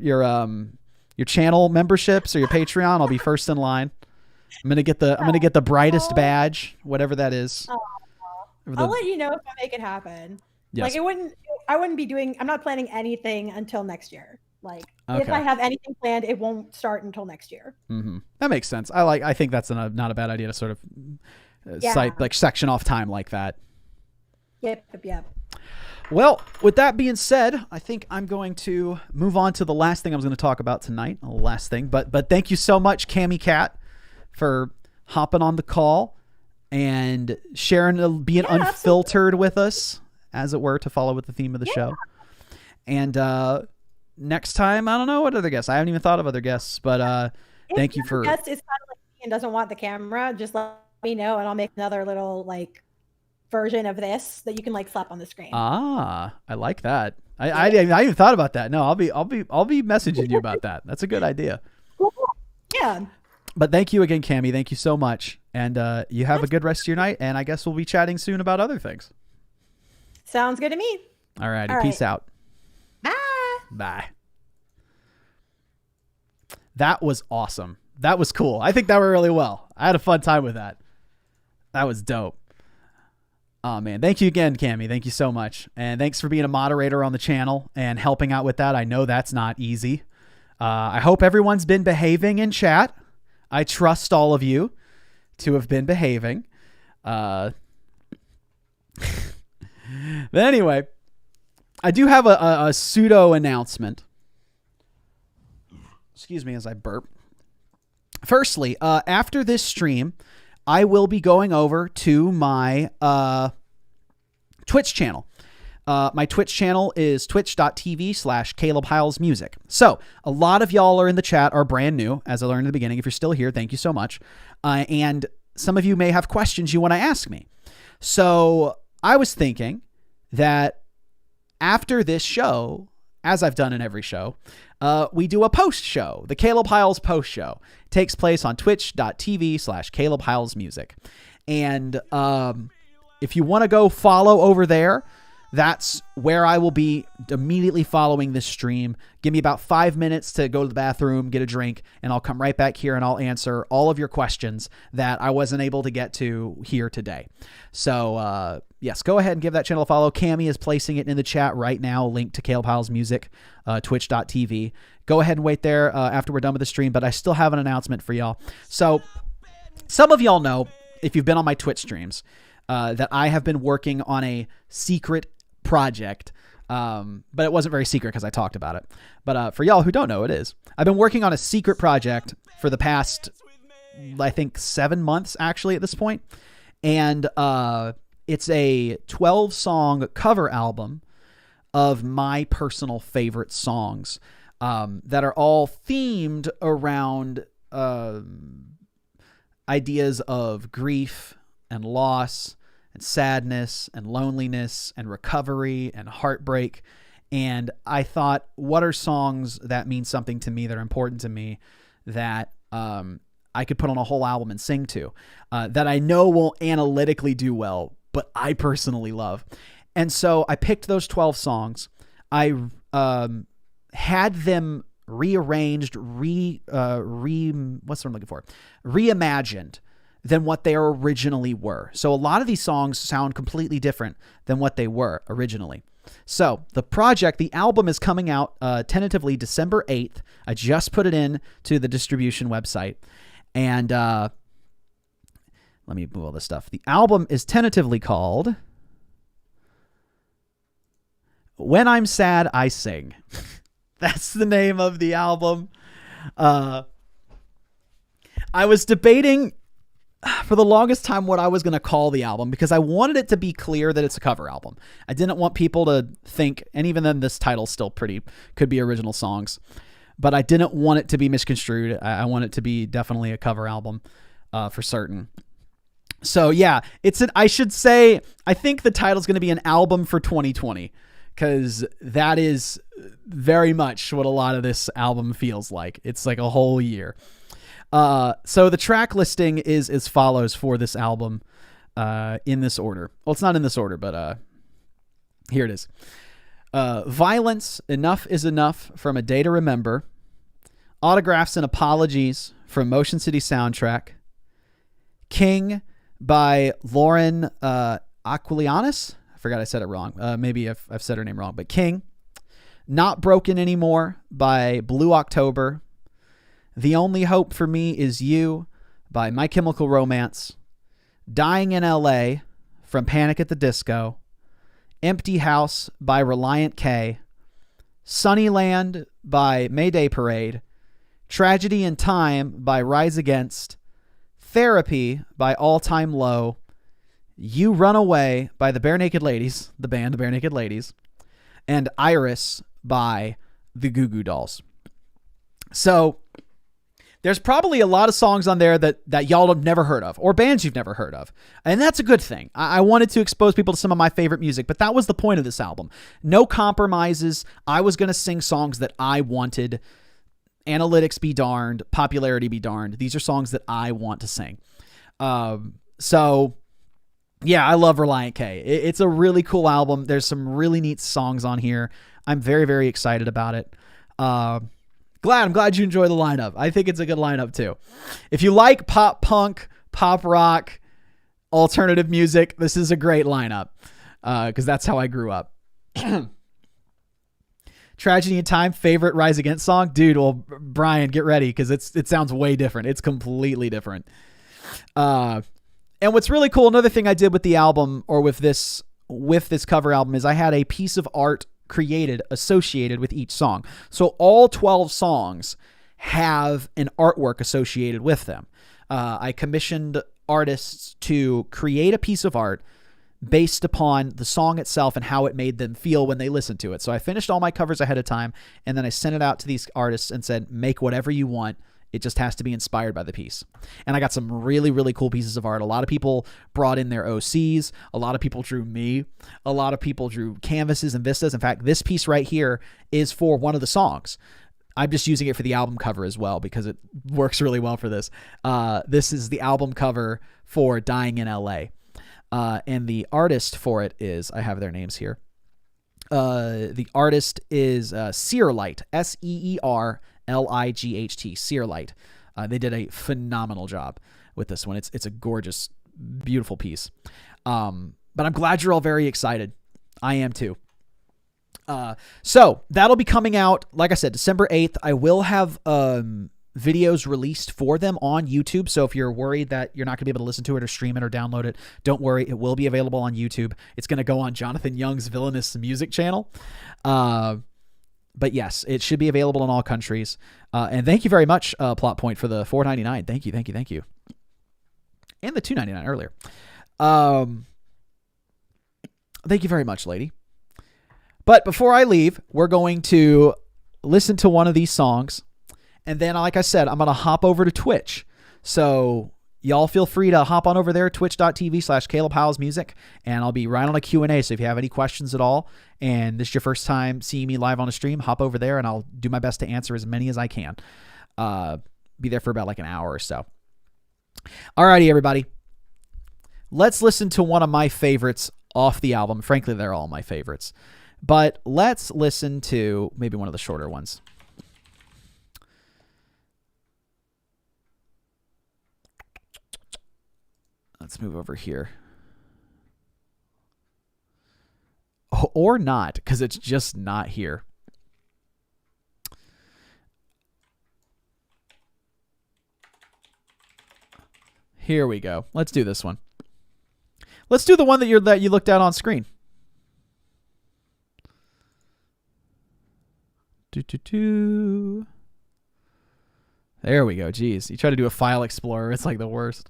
channel memberships or your Patreon. I'll be first in line. I'm gonna get the brightest badge, whatever that is. I'll let you know if I make it happen. Yes. Like I wouldn't be doing. I'm not planning anything until next year. Like, if Okay. I have anything planned, it won't start until next year. Mm-hmm. That makes sense. I think that's not a bad idea to sort of section off time like that. Yep. Well, with that being said, I think I'm going to move on to the last thing I was going to talk about tonight. The last thing, but thank you so much, Cami-Cat, for hopping on the call and sharing, being unfiltered with us, as it were, to follow with the theme of the show. And next time, I don't know what other guests. I haven't even thought of other guests, but thank you for. Guest is kind of like me and doesn't want the camera. Just let me know, and I'll make another little like version of this that you can like slap on the screen. I like that. I even thought about that. No, I'll be messaging you about that. That's a good idea. Yeah. But thank you again, Cami. Thank you so much, and you have a good rest of your night. And I guess we'll be chatting soon about other things. Sounds good to me. All right. All right. Peace out. Bye. That was awesome. That was cool. I think that went really well. I had a fun time with that. That was dope. Oh, man. Thank you again, Cami. Thank you so much. And thanks for being a moderator on the channel and helping out with that. I know that's not easy. I hope everyone's been behaving in chat. I trust all of you to have been behaving. But anyway, I do have a pseudo announcement. Excuse me as I burp. Firstly, after this stream, I will be going over to my Twitch channel. My Twitch channel is twitch.tv/Caleb Hyles Music. So a lot of y'all are in the chat are brand new, as I learned in the beginning. If you're still here, thank you so much. And some of you may have questions you want to ask me. So I was thinking that after this show, as I've done in every show, we do a post show. The Caleb Hyles post show takes place on twitch.tv/Caleb Hyles Music. And if you want to go follow over there, that's where I will be immediately following this stream. Give me about 5 minutes to go to the bathroom, get a drink, and I'll come right back here and I'll answer all of your questions that I wasn't able to get to here today. So, yes, go ahead and give that channel a follow. Cami is placing it in the chat right now, link to Caleb Hyles Music, twitch.tv. Go ahead and wait there after we're done with the stream, but I still have an announcement for y'all. So, some of y'all know, if you've been on my Twitch streams, that I have been working on a secret project, but it wasn't very secret because I talked about it. But for y'all who don't know, it is. I've been working on a secret project for the past, I think, 7 months, actually, at this point. And it's a 12-song cover album of my personal favorite songs that are all themed around ideas of grief and loss and sadness and loneliness and recovery and heartbreak. And I thought, what are songs that mean something to me, that are important to me, that I could put on a whole album and sing to, that I know will analytically do well, but I personally love. And so I picked those 12 songs. I had them rearranged, reimagined than what they originally were. So a lot of these songs sound completely different than what they were originally. So the album is coming out tentatively December 8th. I just put it in to the distribution website. And let me move all this stuff. The album is tentatively called When I'm Sad, I Sing. That's the name of the album. I was debating for the longest time what I was going to call the album, because I wanted it to be clear that it's a cover album. I didn't want people to think, and even then this title still could be original songs, but I didn't want it to be misconstrued. I want it to be definitely a cover album for certain. So yeah, I should say, I think the title's going to be an album for 2020, because that is very much what a lot of this album feels like. It's like a whole year. So the track listing is as follows for this album, in this order. Well, it's not in this order, but here it is. Violence, Enough is Enough, From a Day to Remember. Autographs and Apologies, from Motion City Soundtrack. King by Lauren Aquilianis. I forgot I said it wrong. Maybe I've said her name wrong, but King. Not Broken Anymore by Blue October. The Only Hope for Me Is You by My Chemical Romance. Dying in LA from Panic at the Disco. Empty House by Reliant K. Sunnyland by Mayday Parade. Tragedy in Time by Rise Against. Therapy by All Time Low. You Run Away by the Bare Naked Ladies, the band Bare Naked Ladies. And Iris by the Goo Goo Dolls. So there's probably a lot of songs on there that y'all have never heard of, or bands you've never heard of. And that's a good thing. I wanted to expose people to some of my favorite music, but that was the point of this album. No compromises. I was going to sing songs that I wanted. Analytics be darned. Popularity be darned. These are songs that I want to sing. So yeah, I love Reliant K. It's a really cool album. There's some really neat songs on here. I'm very, very excited about it. I'm glad you enjoy the lineup. I think it's a good lineup too. If you like pop punk, pop rock, alternative music, this is a great lineup, because that's how I grew up. Tragedy in Time, favorite Rise Against song? Dude, well, Brian, get ready, because it sounds way different. It's completely different. And what's really cool, another thing I did with the album, or with this cover album, is I had a piece of art created associated with each song. So all 12 songs have an artwork associated with them. I commissioned artists to create a piece of art based upon the song itself and how it made them feel when they listened to it. So I finished all my covers ahead of time, and then I sent it out to these artists and said, make whatever you want. It just has to be inspired by the piece. And I got some really, really cool pieces of art. A lot of people brought in their OCs. A lot of people drew me. A lot of people drew canvases and vistas. In fact, this piece right here is for one of the songs. I'm just using it for the album cover as well, because it works really well for this. This is the album cover for Dying in LA. And the artist for it is, I have their names here. The artist is Searlight, Seerlight, Searlight. They did a phenomenal job with this one. It's a gorgeous, beautiful piece. But I'm glad you're all very excited. I am too. So that'll be coming out, like I said, December 8th. I will have videos released for them on YouTube. So if you're worried that you're not going to be able to listen to it or stream it or download it, don't worry. It will be available on YouTube. It's going to go on Jonathan Young's Villainous Music channel. But yes, it should be available in all countries. And thank you very much, Plot Point, for the $4.99. Thank you. And the $2.99 earlier. Thank you very much, lady. But before I leave, we're going to listen to one of these songs. And then, like I said, I'm going to hop over to Twitch. So y'all feel free to hop on over there, twitch.tv/CalebHylesMusic, and I'll be right on a Q&A. So if you have any questions at all, and this is your first time seeing me live on a stream, hop over there, and I'll do my best to answer as many as I can. Be there for about like an hour or so. Alrighty, everybody. Let's listen to one of my favorites off the album. Frankly, they're all my favorites. But let's listen to maybe one of the shorter ones. Let's move over here. Or not, because it's just not here. Here we go. Let's do this one. Let's do the one that you looked at on screen. There we go. Jeez, you try to do a file explorer, it's like the worst.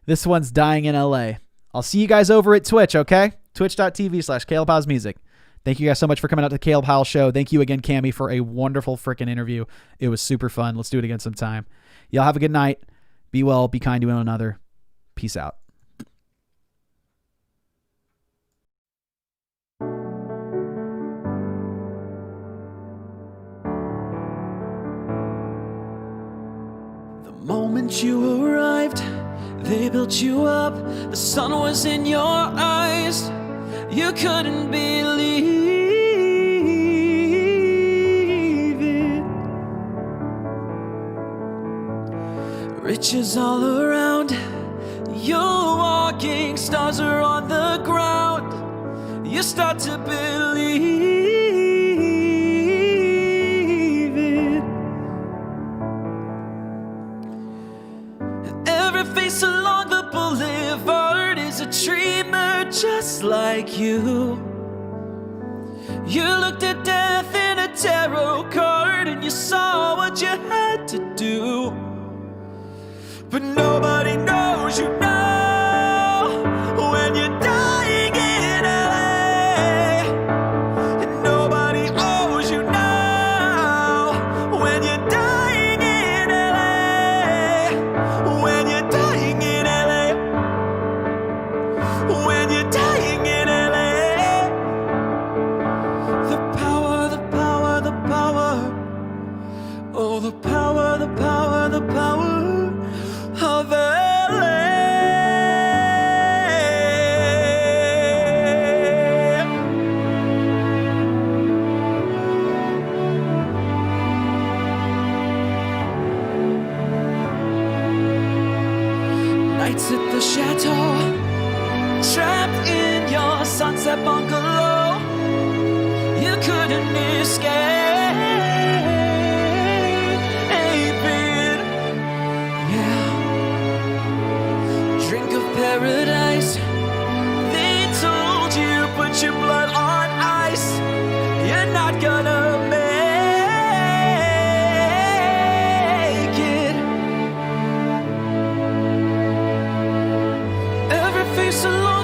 This one's Dying in LA. I'll see you guys over at Twitch, okay? Twitch.tv/CalebHylesMusic. Thank you guys so much for coming out to the Caleb Hyles Show. Thank you again, Cami, for a wonderful freaking interview. It was super fun. Let's do it again sometime. Y'all have a good night. Be well. Be kind to one another. Peace out. The moment you arrived, they built you up. The sun was in your eyes. You couldn't believe it. Riches all around. You're walking, stars are on the ground. You start to believe it. Every face along the boulevard is a dreamer just like you. You looked at death in a tarot card and you saw what you had to do. But nobody knows you now when you're dying in LA. And nobody owes you now when you're dying in LA. When you're dying in LA. When you're dying in LA. The power, the power, the power. Oh, the power, the power, the power of LA. Nights at the chateau, trapped in your sunset bungalow. You couldn't escape. Paradise. They told you put your blood on ice. You're not gonna make it. Every face alone.